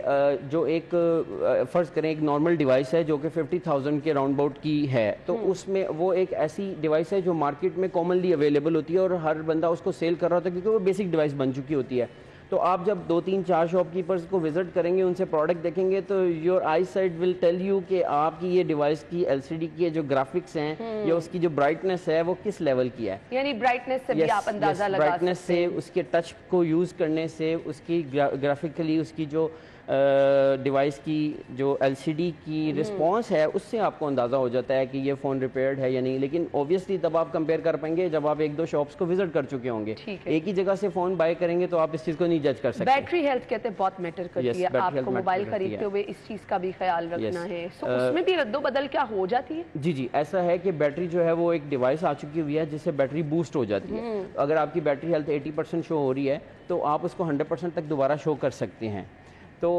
जो एक फ़र्ज़ करें एक नॉर्मल डिवाइस है जो कि 50,000 के राउंड अबाउट की है, तो उसमें वो एक ऐसी डिवाइस है जो मार्केट में कॉमनली अवेलेबल होती है और हर बंदा उसको सेल कर रहा होता है क्योंकि वो बेसिक डिवाइस बन चुकी होती है। तो आप जब 2, 3, 4 शॉपकीपर्स को विजिट करेंगे, उनसे प्रोडक्ट देखेंगे, तो your eye sight will tell you कि आपकी ये डिवाइस की एलसीडी की जो ग्राफिक्स हैं या उसकी जो ब्राइटनेस है वो किस लेवल की है। यानी ब्राइटनेस से भी आप अंदाजा लगा ब्राइटनेस से, उसके टच को यूज़ करने से, उसकी ग्राफिकली उसकी जो डिवाइस की जो एलसीडी की रिस्पांस है उससे आपको अंदाज़ा हो जाता है कि ये फ़ोन रिपेयर्ड है या नहीं। लेकिन ऑब्वियसली तब आप कंपेयर कर पाएंगे जब आप 1-2 शॉप्स को विजिट कर चुके होंगे। एक ही जगह से फ़ोन बाय करेंगे तो आप इस चीज़ को नहीं जज कर सकते। बैटरी हेल्थ कहते हैं बहुत मैटर करती है, आपको मोबाइल खरीदते हुए इस चीज़ का भी ख्याल रखना है। उसमें भी रद्दोबदल क्या हो जाती है? जी, ऐसा है कि बैटरी जो है वो एक डिवाइस आ चुकी हुई है जिससे बैटरी बूस्ट हो जाती है। अगर आपकी बैटरी हेल्थ 80% शो हो रही है तो आप उसको 100% तक दोबारा शो कर सकते हैं। तो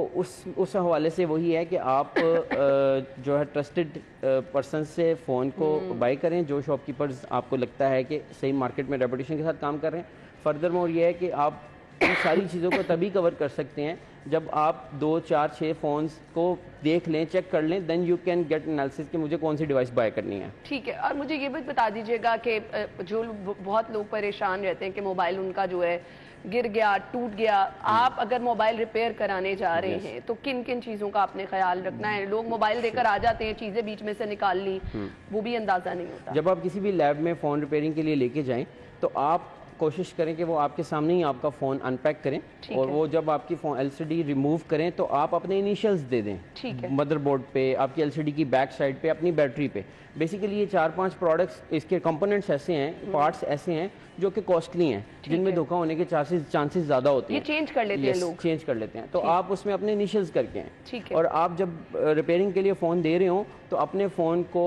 उस हवाले से वही है कि आप जो है ट्रस्टेड पर्सन से फ़ोन को बाय करें, जो शॉपकीपर्स आपको लगता है कि सही मार्केट में रेपुटेशन के साथ काम कर रहे हैं। फर्दर मोर ये है कि आप इन सारी चीज़ों को तभी कवर कर सकते हैं जब आप 2, 4, 6 फ़ोन्स को देख लें, चेक कर लें, then you can get analysis कि मुझे कौन सी डिवाइस बाय करनी है। ठीक है, और मुझे ये भी बता दीजिएगा कि जो बहुत लोग परेशान रहते हैं कि मोबाइल उनका जो है गिर गया, टूट गया, आप अगर मोबाइल रिपेयर कराने जा रहे हैं तो किन किन चीज़ों का आपने ख्याल रखना है? लोग मोबाइल देकर आ जाते हैं, चीज़ें बीच में से निकाल ली, वो भी अंदाज़ा नहीं होता। जब आप किसी भी लैब में फ़ोन रिपेयरिंग के लिए लेके जाएं तो आप कोशिश करें कि वो आपके सामने ही आपका फ़ोन अनपैक करें और वो जब आपकी फ़ोन एलसीडी रिमूव करें तो आप अपने इनिशियल्स दे दें मदरबोर्ड पे, आपकी एलसीडी की बैक साइड पे, अपनी बैटरी पे। बेसिकली ये 4-5 प्रोडक्ट्स, इसके कंपोनेंट्स ऐसे हैं, पार्ट्स ऐसे हैं जो कि कॉस्टली हैं, जिनमें धोखा होने के चांसेस ज़्यादा होते हैं। ये चेंज कर लेते हैं लोग, चेंज कर लेते हैं। तो आप उसमें अपने इनिशियल्स करके हैं और आप जब रिपेयरिंग के लिए फ़ोन दे रहे हो तो अपने फ़ोन को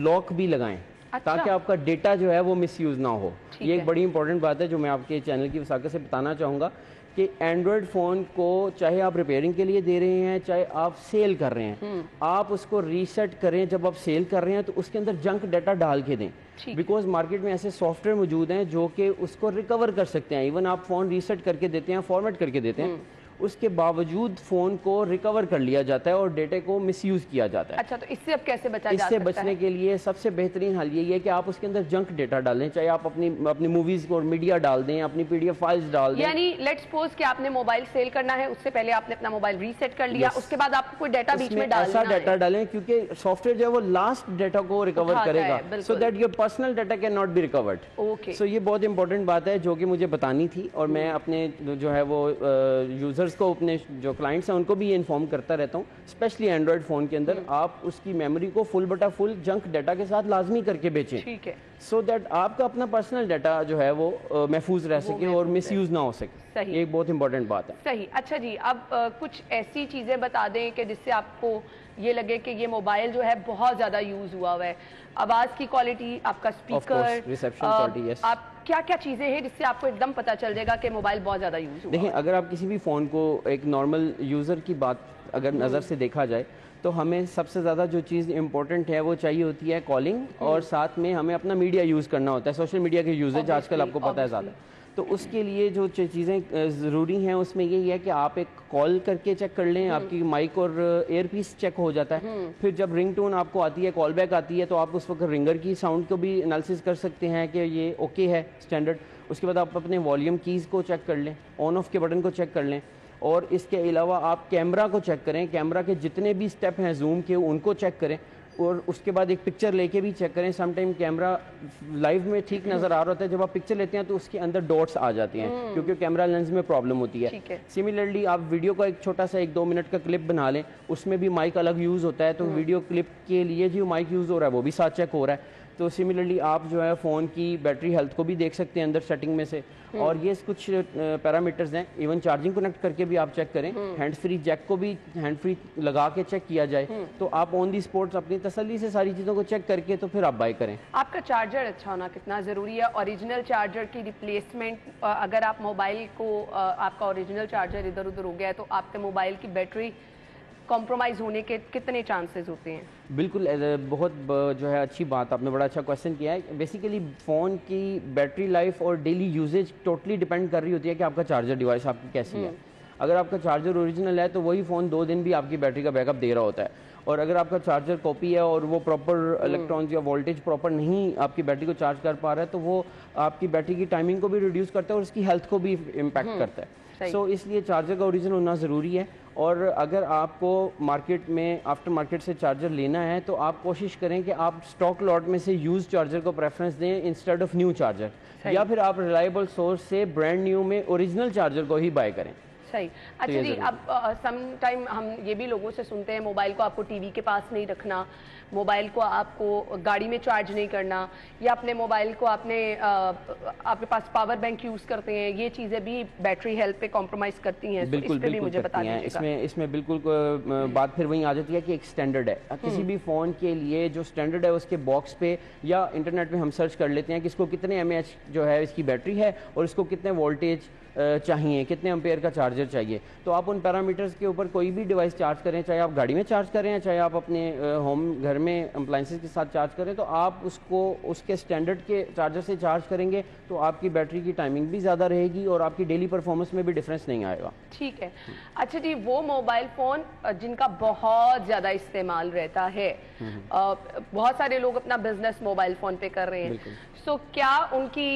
लॉक भी लगाएं ताकि आपका डेटा जो है वो मिसयूज़ ना हो। ये एक बड़ी इंपॉर्टेंट बात है जो मैं आपके चैनल की वसाकत से बताना चाहूँगा कि एंड्रॉयड फ़ोन को चाहे आप रिपेयरिंग के लिए दे रहे हैं, चाहे आप सेल कर रहे हैं, आप उसको रीसेट करें। जब आप सेल कर रहे हैं तो उसके अंदर जंक डाटा डाल के दें, बिकॉज मार्केट में ऐसे सॉफ्टवेयर मौजूद हैं जो कि उसको रिकवर कर सकते हैं। इवन आप फ़ोन रीसेट करके देते हैं, फॉर्मेट करके देते हैं, उसके बावजूद फ़ोन को रिकवर कर लिया जाता है और डेटे को मिसयूज़ किया जाता है। अच्छा, तो इससे अब कैसे बचा जा सकता है? इससे बचने के लिए सबसे बेहतरीन हल यही है कि आप उसके अंदर जंक डेटा डालें, चाहे आप अपनी मूवीज़ और मीडिया डाल दें, अपनी PDF फाइल्स डाल दें। यानी लेट्स सपोज कि आपने मोबाइल सेल करना है, उससे पहले आपने अपना मोबाइल रीसेट कर लिया, उसके बाद आपको कोई डाटा बीच में डालना है। ऐसा डाटा डालें क्योंकि सॉफ्टवेयर जो है वो लास्ट डाटा को रिकवर करेगा, so that your personal data can not be recovered. Okay, so ये बहुत इंपॉर्टेंट बात है जो कि मुझे बतानी थी और मैं अपने जो है वो यूज़र्स को, अपने जो क्लाइंट्स हैं उनको भी ये इन्फॉर्म करता रहता हूँ। स्पेशली एंड्रॉयड फ़ोन के अंदर आप उसकी मेमोरी को फुल बटा फुल जंक डाटा के साथ लाजमी करके बेचें, ठीक है, सो दैट आपका अपना पर्सनल डाटा जो है वो महफूज रह सके और मिसयूज़ ना हो सके। सही, ये एक बहुत इंपॉर्टेंट बात है। सही। अच्छा जी, अब कुछ ऐसी चीज़ें बता दें कि जिससे आपको ये लगे कि ये मोबाइल जो है बहुत ज़्यादा यूज़ हुआ हुआ है। आवाज़ की क्वालिटी, आपका स्पीकर, रिसेप्शन क्वालिटी, यस। आप क्या क्या चीज़ें हैं जिससे आपको एकदम पता चल जाएगा कि मोबाइल बहुत ज़्यादा यूज़ हुआ? देखिए, अगर आप किसी भी फ़ोन को एक नॉर्मल यूज़र की बात अगर नज़र से देखा जाए तो हमें सबसे ज़्यादा जो चीज़ इंपॉर्टेंट है वो चाहिए होती है कॉलिंग, और साथ में हमें अपना मीडिया यूज़ करना होता है। सोशल मीडिया के यूजेज आजकल आपको पता है ज़्यादा, तो उसके लिए जो चीज़ें ज़रूरी हैं उसमें यही है कि आप एक कॉल करके चेक कर लें, आपकी माइक और एयरपीस चेक हो जाता है। फिर जब रिंग टोन आपको आती है, कॉल बैक आती है, तो आप उस वक्त रिंगर की साउंड को भी एनालिसिस कर सकते हैं कि ये ओके है, स्टैंडर्ड। उसके बाद आप अपने वॉल्यूम कीज़ को चेक कर लें, ऑन ऑफ के बटन को चेक कर लें, और इसके अलावा आप कैमरा को चेक करें, कैमरा के जितने भी स्टेप हैं जूम के उनको चेक करें, और उसके बाद एक पिक्चर लेके भी चेक करें। समटाइम कैमरा लाइव में ठीक नज़र आ रहा होता है, जब आप पिक्चर लेते हैं तो उसके अंदर डॉट्स आ जाती हैं क्योंकि कैमरा लेंस में प्रॉब्लम होती है। सिमिलरली आप वीडियो का एक छोटा सा 1-2 मिनट का क्लिप बना लें, उसमें भी माइक अलग यूज़ होता है, तो वीडियो क्लिप के लिए जो माइक यूज़ हो रहा है वो भी साथ चेक हो रहा है। तो सिमिलरली आप जो है फ़ोन की बैटरी हेल्थ को भी देख सकते हैं अंदर सेटिंग में से, और ये कुछ पैरामीटर्स हैं। इवन चार्जिंग कनेक्ट करके भी आप चेक करें, हैंड फ्री जैक को भी हैंड फ्री लगा के चेक किया जाए, तो आप ऑन दी स्पॉट अपनी तसल्ली से सारी चीज़ों को चेक करके तो फिर आप बाय करें। आपका चार्जर अच्छा होना कितना ज़रूरी है? ओरिजिनल चार्जर की रिप्लेसमेंट, अगर आप मोबाइल को आपका ओरिजिनल चार्जर इधर उधर हो गया है तो आपके मोबाइल की बैटरी कॉम्प्रोमाइज़ होने के कितने चांसेस होते हैं? बिल्कुल, बहुत जो है अच्छी बात, आपने बड़ा अच्छा क्वेश्चन किया है। बेसिकली फ़ोन की बैटरी लाइफ और डेली यूजेज टोटली डिपेंड कर रही होती है कि आपका चार्जर डिवाइस आपकी कैसी है। अगर आपका चार्जर ओरिजिनल है तो वही फ़ोन 2 दिन भी आपकी बैटरी का बैकअप दे रहा होता है, और अगर आपका चार्जर कॉपी है और वो प्रॉपर इलेक्ट्रॉन्स या वोल्टेज प्रॉपर नहीं आपकी बैटरी को चार्ज कर पा रहा है, तो वो आपकी बैटरी की टाइमिंग को भी रिड्यूस करता है और उसकी हेल्थ को भी इम्पैक्ट करता है। सो इसलिए चार्जर का ओरिजिनल होना ज़रूरी है। और अगर आपको मार्केट में आफ्टर मार्केट से चार्जर लेना है तो आप कोशिश करें कि आप स्टॉक लॉट में से यूज चार्जर को प्रेफरेंस दें इंस्टेड ऑफ न्यू चार्जर, या फिर आप रिलायबल सोर्स से ब्रांड न्यू में ओरिजिनल चार्जर को ही बाय करें। सही। अच्छा जी, अब सम टाइम हम ये भी लोगों से सुनते हैं मोबाइल को आपको टीवी के पास नहीं रखना, मोबाइल को आपको गाड़ी में चार्ज नहीं करना, या अपने मोबाइल को आपके पास पावर बैंक यूज करते हैं, ये चीजें भी बैटरी हेल्थ पे कॉम्प्रोमाइज करती हैं। बिल्कुल, इस पे भी मुझे बता दीजिएगा। इसमें बिल्कुल बात फिर वहीं आ जाती है कि एक स्टैंडर्ड है किसी भी फ़ोन के लिए, जो स्टैंडर्ड है उसके बॉक्स पे या इंटरनेट पे हम सर्च कर लेते हैं कि इसको कितने mAh जो है इसकी बैटरी है और इसको कितने वोल्टेज चाहिए, कितने एम्पेयर का चार्जर चाहिए। तो आप उन पैरामीटर्स के ऊपर कोई भी डिवाइस चार्ज करें, चाहे आप गाड़ी में चार्ज करें या चाहे आप अपने होम घर में अप्लाइंसेस के साथ चार्ज करें, तो आप उसको उसके स्टैंडर्ड के चार्जर से चार्ज करेंगे तो आपकी बैटरी की टाइमिंग भी ज़्यादा रहेगी और आपकी डेली परफॉर्मेंस में भी डिफरेंस नहीं आएगा। ठीक है। अच्छा जी, वो मोबाइल फ़ोन जिनका बहुत ज़्यादा इस्तेमाल रहता है, बहुत सारे लोग अपना बिजनेस मोबाइल फ़ोन पे कर रहे हैं, सो क्या उनकी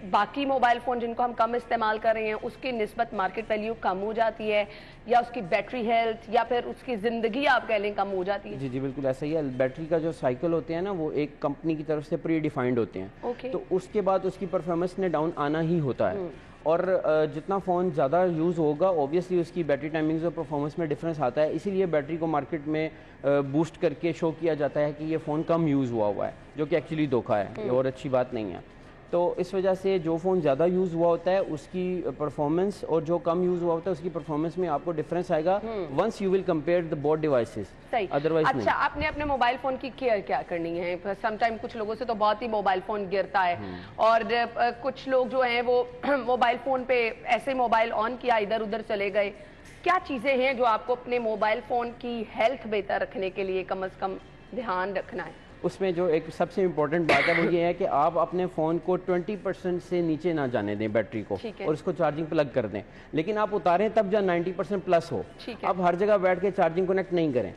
बाकी मोबाइल फ़ोन जिनको हम कम इस्तेमाल कर रहे हैं उसकी निस्बत मार्केट वैल्यू कम हो जाती है, या उसकी बैटरी हेल्थ या फिर उसकी ज़िंदगी आप कह लें कम हो जाती है? जी जी बिल्कुल ऐसा ही है। बैटरी का जो साइकिल होते हैं ना, वो एक कंपनी की तरफ से प्री डिफाइंड होते हैं। तो उसके बाद उसकी परफॉर्मेंस ने डाउन आना ही होता है, और जितना फ़ोन ज़्यादा यूज़ होगा ऑब्वियसली उसकी बैटरी टाइमिंग्स और परफॉर्मेंस में डिफरेंस आता है। इसीलिए बैटरी को मार्केट में बूस्ट करके शो किया जाता है कि ये फ़ोन कम यूज़ हुआ है, जो कि एक्चुअली धोखा है, ये और अच्छी बात नहीं है। तो इस वजह से जो फ़ोन ज़्यादा यूज़ हुआ होता है उसकी परफॉर्मेंस और जो कम यूज़ हुआ होता है उसकी परफॉर्मेंस में आपको डिफरेंस आएगा once you will compare the both devices. सही। अदरवाइज अच्छा, आपने अपने मोबाइल फ़ोन की केयर क्या करनी है? समटाइम कुछ लोगों से तो बहुत ही मोबाइल फ़ोन गिरता है, और कुछ लोग जो हैं वो मोबाइल फ़ोन पे ऐसे मोबाइल ऑन किया इधर उधर चले गए। क्या चीज़ें हैं जो आपको अपने मोबाइल फ़ोन की हेल्थ बेहतर रखने के लिए कम से कम ध्यान रखना है? उसमें जो एक सबसे इम्पोर्टेंट बात है वो ये है कि आप अपने फ़ोन को 20% से नीचे ना जाने दें बैटरी को, और इसको चार्जिंग प्लग कर दें, लेकिन आप उतारें तब जब 90% प्लस हो। आप हर जगह बैठ के चार्जिंग कनेक्ट नहीं करें।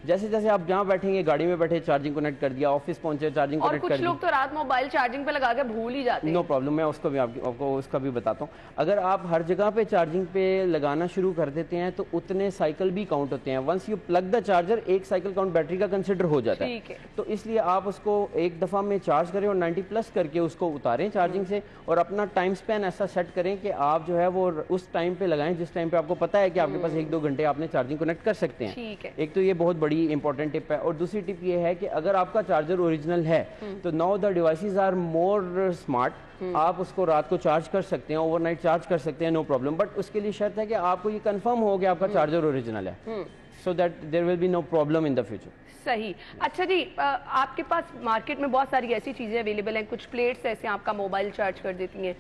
जैसे जैसे आप जहाँ बैठेंगे, गाड़ी में बैठे चार्जिंग कनेक्ट कर दिया, ऑफिस पहुंचे चार्जिंग कनेक्ट कर दी। कुछ लोग तो रात मोबाइल चार्जिंग पे लगा के भूल ही जाते हैं। नो प्रॉब्लम, मैं उसको भी आपको उसका भी बताता हूँ। अगर आप हर जगह पे चार्जिंग पे लगाना शुरू कर देते हैं तो उतने साइकिल भी काउंट होते हैं। Once you plug the charger, एक साइकिल काउंट बैटरी का कंसिडर हो जाता है। तो इसलिए आप उसको एक दफा में चार्ज करें और 90 प्लस करके उसको उतारें चार्जिंग से, और अपना टाइम स्पैन ऐसा सेट करें कि आप जो है वो उस टाइम पे लगाएं जिस टाइम पे आपको पता है कि आपके पास 1-2 घंटे आपने चार्जिंग कनेक्ट कर सकते हैं। एक तो ये बहुत बड़ी इंपॉर्टेंट टिप है, और दूसरी टिप ये है कि अगर आपका चार्जर ओरिजिनल है तो now the devices are more smart. आप उसको रात को चार्ज कर सकते हैं, ओवरनाइट चार्ज कर सकते हैं, नो प्रॉब्लम, बट उसके लिए शर्त है कि आपको ये कंफर्म हो कि आपका चार्जर ओरिजिनल है, so that there will be no problem in the future. सही। अच्छा जी, आपके पास मार्केट में बहुत सारी ऐसी चीज़ें अवेलेबल हैं, कुछ प्लेट्स ऐसे आपका मोबाइल चार्ज कर देती हैं,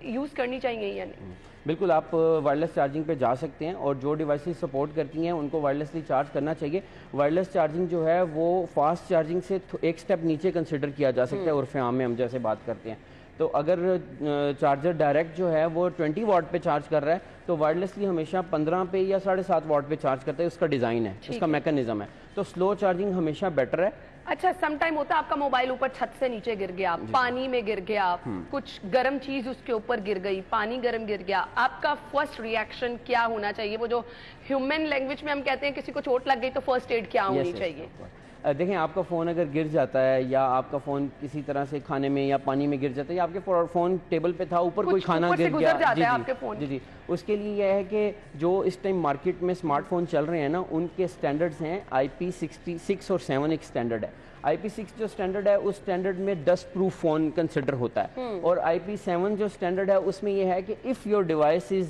यूज़ करनी चाहिए या नहीं? बिल्कुल, आप वायरलेस चार्जिंग पे जा सकते हैं, और जो डिवाइसेस सपोर्ट करती हैं उनको वायरलेसली चार्ज करना चाहिए। वायरलेस चार्जिंग जो है वो फास्ट चार्जिंग से एक स्टेप नीचे कंसिडर किया जा सकता है, उर्फ आम में हम जैसे बात करते हैं। तो अगर चार्जर डायरेक्ट जो है वो 20 वाट पे चार्ज कर रहा है तो वायरलेसली हमेशा 15 पे या 7.5 वाट पे चार्ज करता है। उसका डिज़ाइन है, उसका मैकेनिज्म है, तो स्लो चार्जिंग हमेशा बेटर है। अच्छा, सम टाइम होता है आपका मोबाइल ऊपर छत से नीचे गिर गया, पानी में गिर गया, कुछ गर्म चीज उसके ऊपर गिर गई, पानी गर्म गिर गया, आपका फर्स्ट रिएक्शन क्या होना चाहिए? वो जो ह्यूमन लैंग्वेज में हम कहते हैं किसी को चोट लग गई तो फर्स्ट एड क्या होनी चाहिए? देखें आपका फ़ोन अगर गिर जाता है या आपका फ़ोन किसी तरह से खाने में या पानी में गिर जाता है या आपके फ़ोन टेबल पे था, ऊपर कोई खाना गिर गया, जी, उसके लिए यह है कि जो इस टाइम मार्केट में स्मार्टफोन चल रहे हैं ना, उनके स्टैंडर्ड्स हैं IP66 और 7 एक स्टैंडर्ड है। IP6 जो स्टैंडर्ड है उस स्टैंडर्ड में डस्ट प्रूफ फ़ोन कंसिडर होता है, और IP7 जो स्टैंडर्ड है उसमें यह है कि if your device is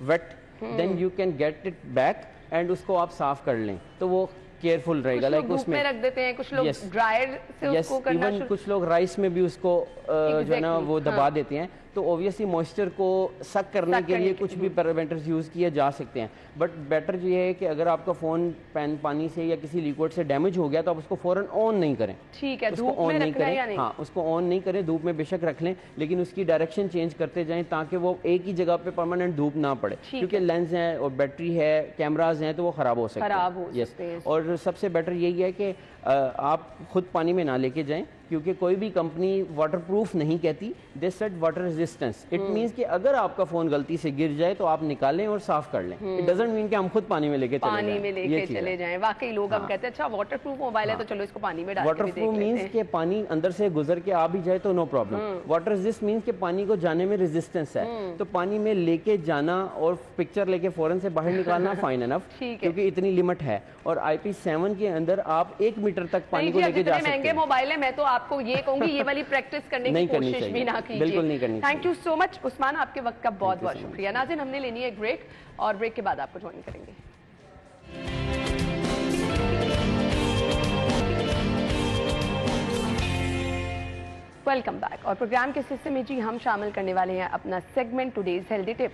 wet then you can get it back and उसको आप साफ़ कर लें, तो वो केयरफुल रहेगा। लाइक उसमें रख देते हैं, कुछ लोग ड्रायर से उसको करना, इवन कुछ लोग राइस में भी उसको जो है ना वो दबा देते हैं, तो ऑब्वियसली मॉइस्चर को सक करने के लिए कुछ भी प्रिवेंटर्स यूज़ किए जा सकते हैं। बट बेटर ये है कि अगर आपका फ़ोन पानी से या किसी लिक्विड से डैमेज हो गया तो आप उसको फ़ौरन ऑन नहीं करें। ठीक है, उसको ऑन नहीं करें, हाँ उसको ऑन नहीं करें, धूप में बेशक रख लें, लेकिन उसकी डायरेक्शन चेंज करते जाएं ताकि वो एक ही जगह पे परमानेंट धूप ना पड़े, क्योंकि लेंस है और बैटरी है, कैमराज हैं, तो वो ख़राब हो सकते हैं। और सबसे बेटर यही है कि आप खुद पानी में ना लेके जाएं, क्योंकि कोई भी कंपनी वाटरप्रूफ नहीं कहती, they said water resistance. It means कि अगर आपका फोन गलती से गिर जाए तो आप निकालें और साफ कर लें। इट डजंट मीन कि हम खुद पानी में लेके चले जाएं। वाकई लोग हम कहते हैं अच्छा वाटरप्रूफ मोबाइल है तो चलो इसको पानी में डाल के भी देख लेते हैं। वाटरप्रूफ मींस कि पानी अंदर से गुजर के आ भी जाए तो no problem. Water resist means कि पानी को जाने में रेजिस्टेंस है, तो पानी में लेके जाना और पिक्चर लेके फौरन से बाहर निकालना फाइन एनफ, क्योंकि इतनी लिमिट है। और IP7 के अंदर आप 1 मीटर तक पानी को लेके जा सकते हैं। महंगे मोबाइल है, मैं तो आपको ये कहूंगी ये वाली प्रैक्टिस करने की कोशिश भी ना कीजिए, बिल्कुल नहीं करनी। Thank you so much Usman, आपके वक्त का बहुत बहुत शुक्रिया। नाज़रीन, हमने लेनी है एक ब्रेक और ब्रेक के बाद आपको ज्वाइन करेंगे। Welcome back. और प्रोग्राम के हिस्से में जी हम शामिल करने वाले हैं अपना सेगमेंट टुडेज हेल्दी टिप।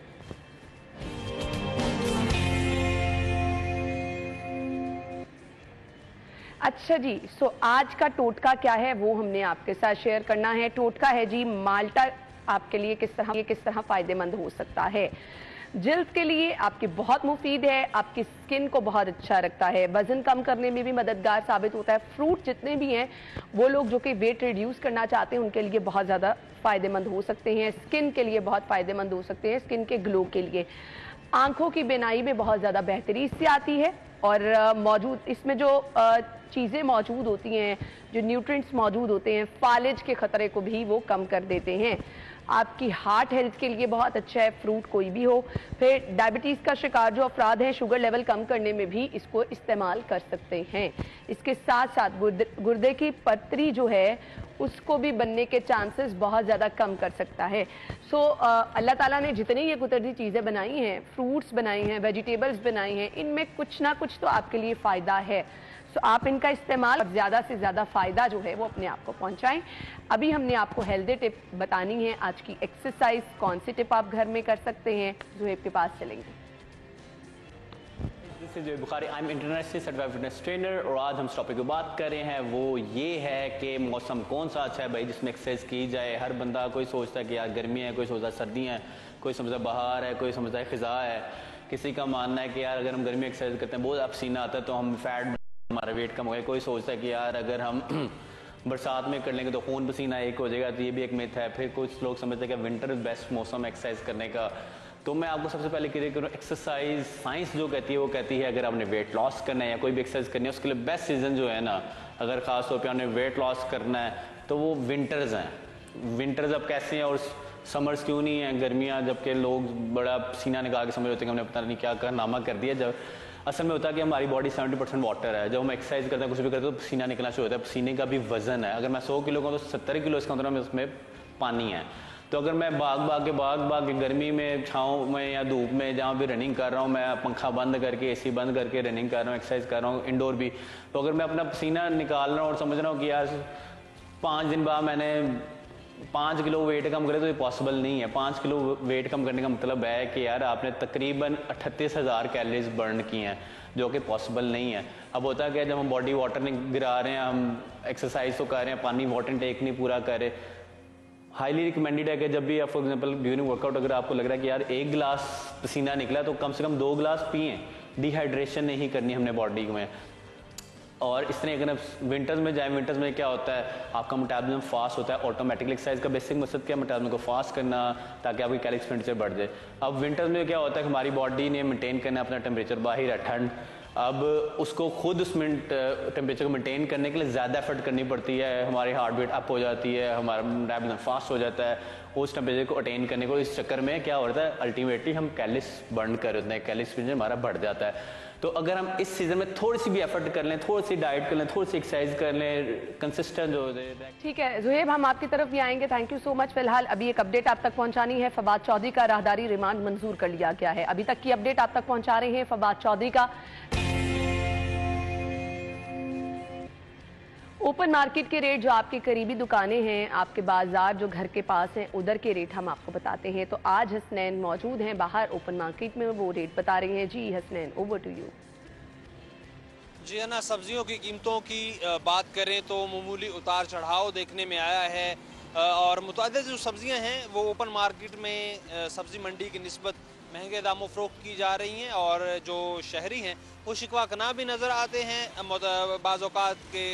अच्छा जी, सो आज का टोटका क्या है वो हमने आपके साथ शेयर करना है। टोटका है जी माल्टा आपके लिए किस तरह फायदेमंद हो सकता है। जिल्द के लिए आपकी बहुत मुफीद है, आपकी स्किन को बहुत अच्छा रखता है, वजन कम करने में भी मददगार साबित होता है। फ्रूट जितने भी हैं वो लोग जो कि वेट रिड्यूस करना चाहते हैं उनके लिए बहुत ज़्यादा फायदेमंद हो सकते हैं, स्किन के लिए बहुत फायदेमंद हो सकते हैं, स्किन के ग्लो के लिए। आंखों की बिनाई में बहुत ज़्यादा बेहतरी इससे आती है, और मौजूद इसमें जो चीज़ें मौजूद होती हैं, जो न्यूट्रिएंट्स मौजूद होते हैं, फालिज के खतरे को भी वो कम कर देते हैं। आपकी हार्ट हेल्थ के लिए बहुत अच्छा है फ्रूट कोई भी हो। फिर डायबिटीज़ का शिकार जो अफराद हैं शुगर लेवल कम करने में भी इसको इस्तेमाल कर सकते हैं। इसके साथ साथ गुर्दे की पथरी जो है उसको भी बनने के चांसेस बहुत ज़्यादा कम कर सकता है। सो अल्लाह ताला ने जितनी ये कुदरती चीज़ें बनाई हैं, फ्रूट्स बनाई हैं, वेजिटेबल्स बनाई हैं, इनमें कुछ ना कुछ तो आपके लिए फ़ायदा है। सो आप इनका इस्तेमाल ज़्यादा से ज़्यादा फ़ायदा जो है वो अपने आप को पहुँचाएँ। अभी हमने आपको हेल्दी टिप बतानी है। आज की एक्सरसाइज कौन सी टिप आप घर में कर सकते हैं, ज़ुहैब के पास चलेंगे। This is Zuhaib Bukhari, I am internationally certified fitness trainer, और आज हम टॉपिक की बात कर रहे हैं वो ये है कि मौसम कौन सा अच्छा है भाई जिसमें एक्सरसाइज की जाए। हर बंदा कोई सोचता है कि यार गर्मी है, कोई सोचता है सर्दियाँ हैं, कोई समझता है बहार है, कोई समझता है खिज़ा है। किसी का मानना है कि यार अगर हम गर्मी में एक्सरसाइज करते हैं बहुत पसीना आता है तो हम फैट, हमारा वेट कम हो गया। कोई सोचता है कि यार अगर हम बरसात में कर लेंगे तो खून पसीना एक हो जाएगा, तो ये भी एक मिथ है। फिर कुछ लोग समझते हैं कि विंटर बेस्ट मौसम एक्सरसाइज करने का। तो मैं आपको सबसे पहले क्लियर करूँ, एक्सरसाइज साइंस जो कहती है वो कहती है अगर आपने वेट लॉस करना है या कोई भी एक्सरसाइज करनी है उसके लिए बेस्ट सीजन जो है ना, अगर खास तौर पे आपने वेट लॉस करना है तो वो विंटर्स हैं। विंटर्स अब कैसे हैं और समर्स क्यों नहीं है, गर्मियाँ जबकि लोग बड़ा पसीना निकाल के समझ होते हैं कि हमने पता नहीं क्या कारनामा कर दिया। जब असल में होता है कि हमारी बॉडी 70% वाटर है। जब हम एक्सरसाइज करते हैं कुछ भी करते हैं तो पसीना निकलना शुरू होता है। पसीने का भी वजन है, अगर मैं 100 किलो का तो 70 किलो इसका मतलब उसमें पानी है। तो अगर मैं भाग के गर्मी में छाँव में या धूप में जहाँ भी रनिंग कर रहा हूँ, मैं पंखा बंद करके AC बंद करके रनिंग कर रहा हूँ, एक्सरसाइज कर रहा हूँ इंडोर भी, तो अगर मैं अपना पसीना निकाल रहा हूँ और समझ रहा हूँ कि यार 5 दिन बाद मैंने 5 किलो वेट कम करे तो ये पॉसिबल नहीं है। 5 किलो वेट कम करने का मतलब है कि यार आपने तकरीबन 38,000 कैलोरीज बर्न की हैं, जो कि पॉसिबल नहीं है। अब होता है कि जब हम बॉडी वाटर नहीं गिरा रहे हैं, हम एक्सरसाइज तो कर रहे हैं, पानी वाटर टेक नहीं पूरा कर रहे, हाईली रिकमेंडेड है कि जब भी आप फॉर एग्जांपल ड्यूरिंग वर्कआउट अगर आपको लग रहा है कि यार 1 गिलास पसीना निकला तो कम से कम 2 गिलास पिए। डिहाइड्रेशन नहीं करनी हमने बॉडी में। और इस तरह अगर विंटर्स में जाएं, विंटर्स में क्या होता है आपका मेटाबॉलिज्म फास्ट होता है ऑटोमेटिकली। एक्सरसाइज का बेसिक मकसद क्या है, मेटाबॉलिज्म को फास्ट करना ताकि आपकी कैलोरी एक्सपेंडिचर बढ़ जाए। अब विंटर्स में क्या होता है कि हमारी बॉडी ने मेंटेन करना अपना टेम्परेचर, बाहर है ठंड अब उसको खुद उस टेम्परेचर को मेंटेन करने के लिए ज़्यादा एफर्ट करनी पड़ती है, हमारी हार्ट बीट अप हो जाती है, हमारा डायबिटीज फास्ट हो जाता है उस टेम्परेचर को अटेन करने को। इस चक्कर में क्या होता है, अल्टीमेटली हम कैलोरीज बर्न कर देते हैं, कैलोरीज हमारा बढ़ जाता है। तो अगर हम इस सीजन में थोड़ी सी भी एफर्ट कर लें, थोड़ी सी डाइट कर लें, थोड़ी सी एक्सरसाइज कर लें, कंसिस्टेंट हो जाए। ठीक है ज़ुहैब, हम आपकी तरफ भी आएंगे, थैंक यू सो मच। फिलहाल अभी एक अपडेट आप तक पहुंचानी है, फवाद चौधरी का राहदारी रिमांड मंजूर कर लिया गया है। अभी तक की अपडेट आप तक पहुंचा रहे हैं फवाद चौधरी का। ओपन मार्केट के रेट जो आपकी करीबी दुकानें हैं, आपके बाजार जो घर के पास हैं, उधर के रेट हम आपको बताते हैं। तो आज हसनैन मौजूद हैं बाहर ओपन मार्केट में, वो रेट बता रहे हैं। जी हसनैन, ओवर टू यू। जी है ना, सब्जियों की कीमतों की बात करें तो मामूली उतार चढ़ाव देखने में आया है और मुतअद्दिद जो सब्जियां हैं वो ओपन मार्केट में सब्जी मंडी की निस्बत महंगे दामों फ़रोख्त की जा रही हैं और जो शहरी हैं वो शिकवा कना भी नज़र आते हैं। बाज़ औक़ात के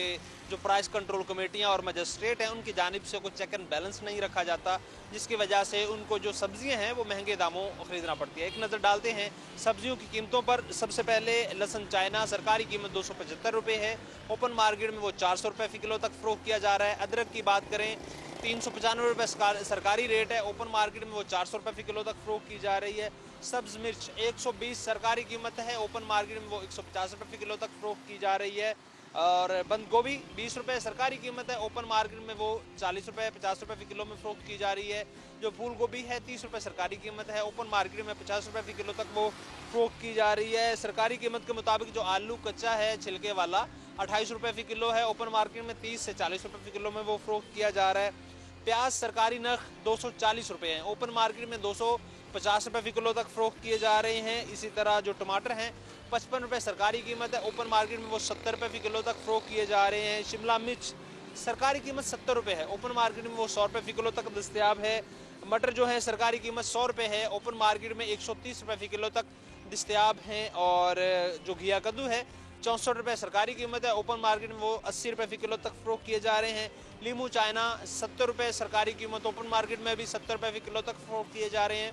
जो प्राइस कंट्रोल कमेटियां और मजिस्ट्रेट हैं उनकी जानिब से कुछ चेक एंड बैलेंस नहीं रखा जाता, जिसकी वजह से उनको जो सब्जियां हैं वो महंगे दामों ख़रीदना पड़ती है। एक नज़र डालते हैं सब्जियों की कीमतों पर। सबसे पहले लहसुन चाइना सरकारी कीमत 275 रुपये है, ओपन मार्केट में वो 400 रुपये फ़ी किलो तक फ़रोख्त किया जा रहा है। अदरक की बात करें 395 रुपये सरकारी रेट है, ओपन मार्केट में वो 400 रुपये फ़ी किलो तक फ़रोख्त की जा रही है। सब्ज़ मिर्च 120 सरकारी कीमत है, ओपन मार्केट में वो 150 रुपये फ़ी किलो तक फ़रोख्त की जा रही है। और बंद गोभी 20 रुपये सरकारी कीमत है, ओपन मार्केट में वो 40 रुपये 50 रुपये फ़ी किलो में फ़रोख्त की जा रही है। जो फूल गोभी है 30 रुपये सरकारी कीमत है, ओपन मार्केट में 50 रुपये फ़ी किलो तक वो फ़रोख्त की जा रही है। सरकारी कीमत के मुताबिक जो आलू कच्चा है छिलके वाला 28 रुपये फ़ी किलो है, ओपन मार्केट में 30 से 40 रुपये फ़ी किलो में वो फ़रोख्त किया जा रहा है। प्याज सरकारी नर्ख 240 रुपये हैं, ओपन मार्केट में 250 रुपये फ़ी किलो तक फ़रोख्त किए जा रहे हैं। इसी तरह जो टमाटर हैं 55 रुपये सरकारी कीमत है, ओपन मार्केट में वो 70 रुपये फ़ी किलो तक फ़रोख्त किए जा रहे हैं। शिमला मिर्च सरकारी कीमत 70 रुपये है, ओपन मार्केट में वो 100 रुपये फ़ी किलो तक दस्तयाब है। मटर जो है सरकारी कीमत 100 रुपये है, ओपन मार्केट में 130 रुपये फ़ी किलो तक दस्तयाब हैं। और जो घिया कद्दू है 64 रुपये सरकारी कीमत है, ओपन मार्केट में वो 80 रुपये फ़ी किलो तक फ़रोख्त किए जा रहे हैं। लीमू चाइना 70 रुपये सरकारी कीमत, ओपन मार्केट में भी 70 रुपये फ़ी किलो तक फ़रोख्त किए जा रहे हैं।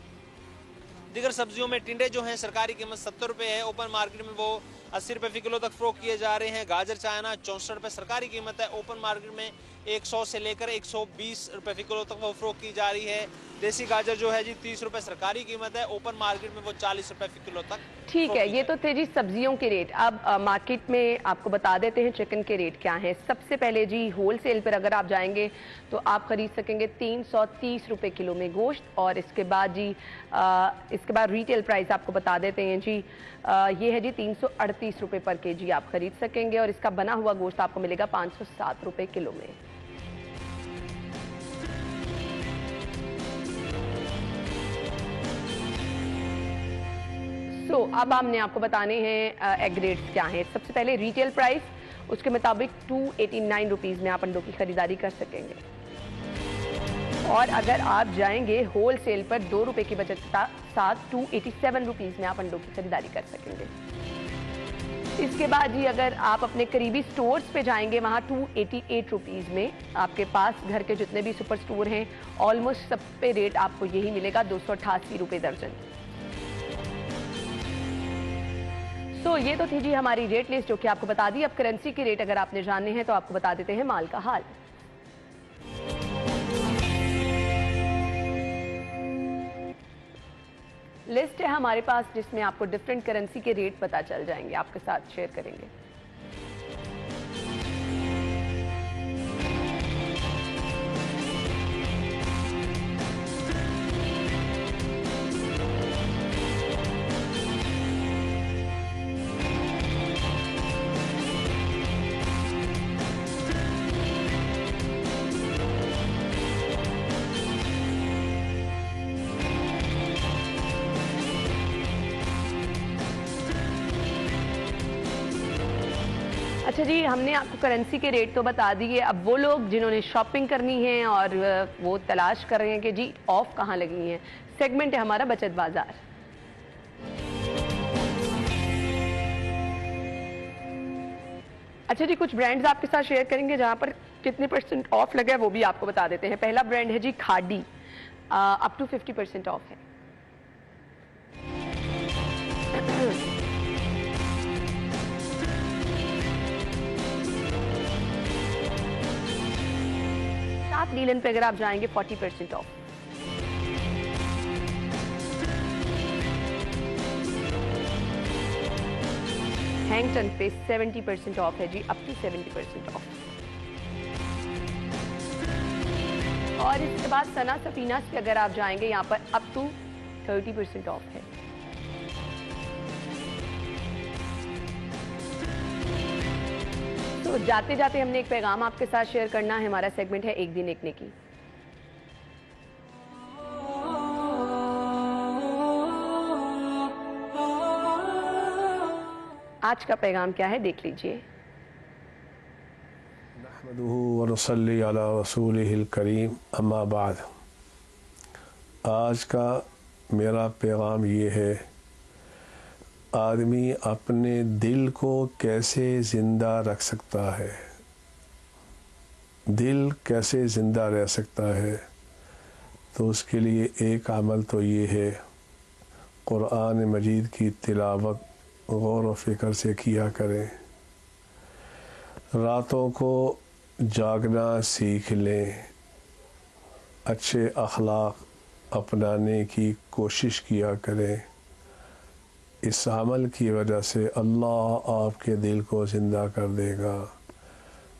दीगर सब्जियों में टिंडे जो हैं सरकारी कीमत 70 रुपये है, ओपन मार्केट में वो 80 रुपये फ़ी किलो तक फ़रोख्त किए जा रहे हैं। गाजर चाइना 64 रुपये सरकारी कीमत है, ओपन मार्केट में 100 से लेकर 120 रुपये फ़ी किलो तक वो फ़रोख्त की जा रही है। देसी गाजर जो है जी 30 रुपये सरकारी कीमत है, ओपन मार्केट में वो 40 रुपये फ़ी किलो तक। ठीक है, ये तो थे जी सब्जियों के रेट। अब मार्केट में आपको बता देते हैं चिकन के रेट क्या हैं। सबसे पहले जी होलसेल पर अगर आप जाएंगे तो आप खरीद सकेंगे 330 रुपये किलो में गोश्त, और इसके बाद रिटेल प्राइस आपको बता देते हैं जी, ये है जी 338 रुपये पर केजी आप खरीद सकेंगे, और इसका बना हुआ गोश्त आपको मिलेगा 507 रुपये किलो में। अब हमने आपको बताने हैं एग रेट्स क्या हैं। सबसे पहले रिटेल प्राइस, उसके मुताबिक 289 रुपीज़ में आप अंडों की खरीदारी कर सकेंगे, और अगर आप जाएंगे होलसेल पर 2 रुपये की बचत के साथ 287 रुपीज़ में आप अंडों की खरीदारी कर सकेंगे। इसके बाद जी अगर आप अपने करीबी स्टोर्स पे जाएंगे, वहाँ 288 रुपीज़ में आपके पास घर के जितने भी सुपर स्टोर हैं ऑलमोस्ट सब पे रेट आपको यही मिलेगा 288 रुपये दर्जन। तो ये तो थी जी हमारी रेट लिस्ट जो कि आपको बता दी। अब करेंसी के रेट अगर आपने जानने हैं तो आपको बता देते हैं माल का हाल। लिस्ट है हमारे पास जिसमें आपको डिफरेंट करेंसी के रेट पता चल जाएंगे, आपके साथ शेयर करेंगे। अच्छा जी, हमने आपको करेंसी के रेट तो बता दिए। अब वो लोग जिन्होंने शॉपिंग करनी है और वो तलाश कर रहे हैं कि जी ऑफ कहाँ लगी हैं, सेगमेंट है हमारा बचत बाजार। अच्छा जी, कुछ ब्रांड्स आपके साथ शेयर करेंगे जहाँ पर कितने % ऑफ लगा है वो भी आपको बता देते हैं। पहला ब्रांड है जी खादी, अप टू 50% ऑफ है। क्लॉथ लीलन पे अगर आप जाएंगे 40% ऑफ। हैंगटन पे 70% ऑफ है जी, अप टू 70% ऑफ। और इसके बाद सना सफीना पे अगर आप जाएंगे यहाँ पर अप टू 30% ऑफ है। तो जाते जाते हमने एक पैगाम आपके साथ शेयर करना है। हमारा सेगमेंट है एक दिन एक नेकी। आज का पैगाम क्या है, देख लीजिए। नहमदुहु व नसल्ली अला रसूलिहिल करीम, अम्मा बाद। आज का मेरा पैगाम ये है, आदमी अपने दिल को कैसे ज़िंदा रख सकता है, दिल कैसे ज़िंदा रह सकता है। तो उसके लिए एक अमल तो ये है, कुरान मजीद की तिलावत गौर व फिक्र से किया करें। रातों को जागना सीख लें, अच्छे अखलाक अपनाने की कोशिश किया करें। इस अमल की वजह से अल्लाह आपके दिल को ज़िंदा कर देगा।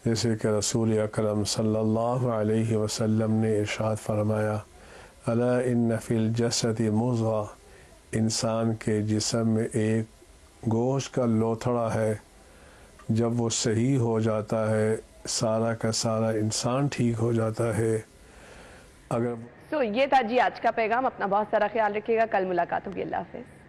जैसे कि रसूल अकरम सल्लल्लाहु अलैहि वसल्लम ने इरशाद फरमाया, अला इन्न फिल जसदी मुज़ग़ा, इंसान के जिस्म में एक गोश्त का लोथड़ा है, जब वो सही हो जाता है सारा का सारा इंसान ठीक हो जाता है। अगर ये था जी आज का पैगाम। अपना बहुत सारा ख्याल रखिएगा। कल मुलाकात होगी। अल्लाह हाफ़िज़।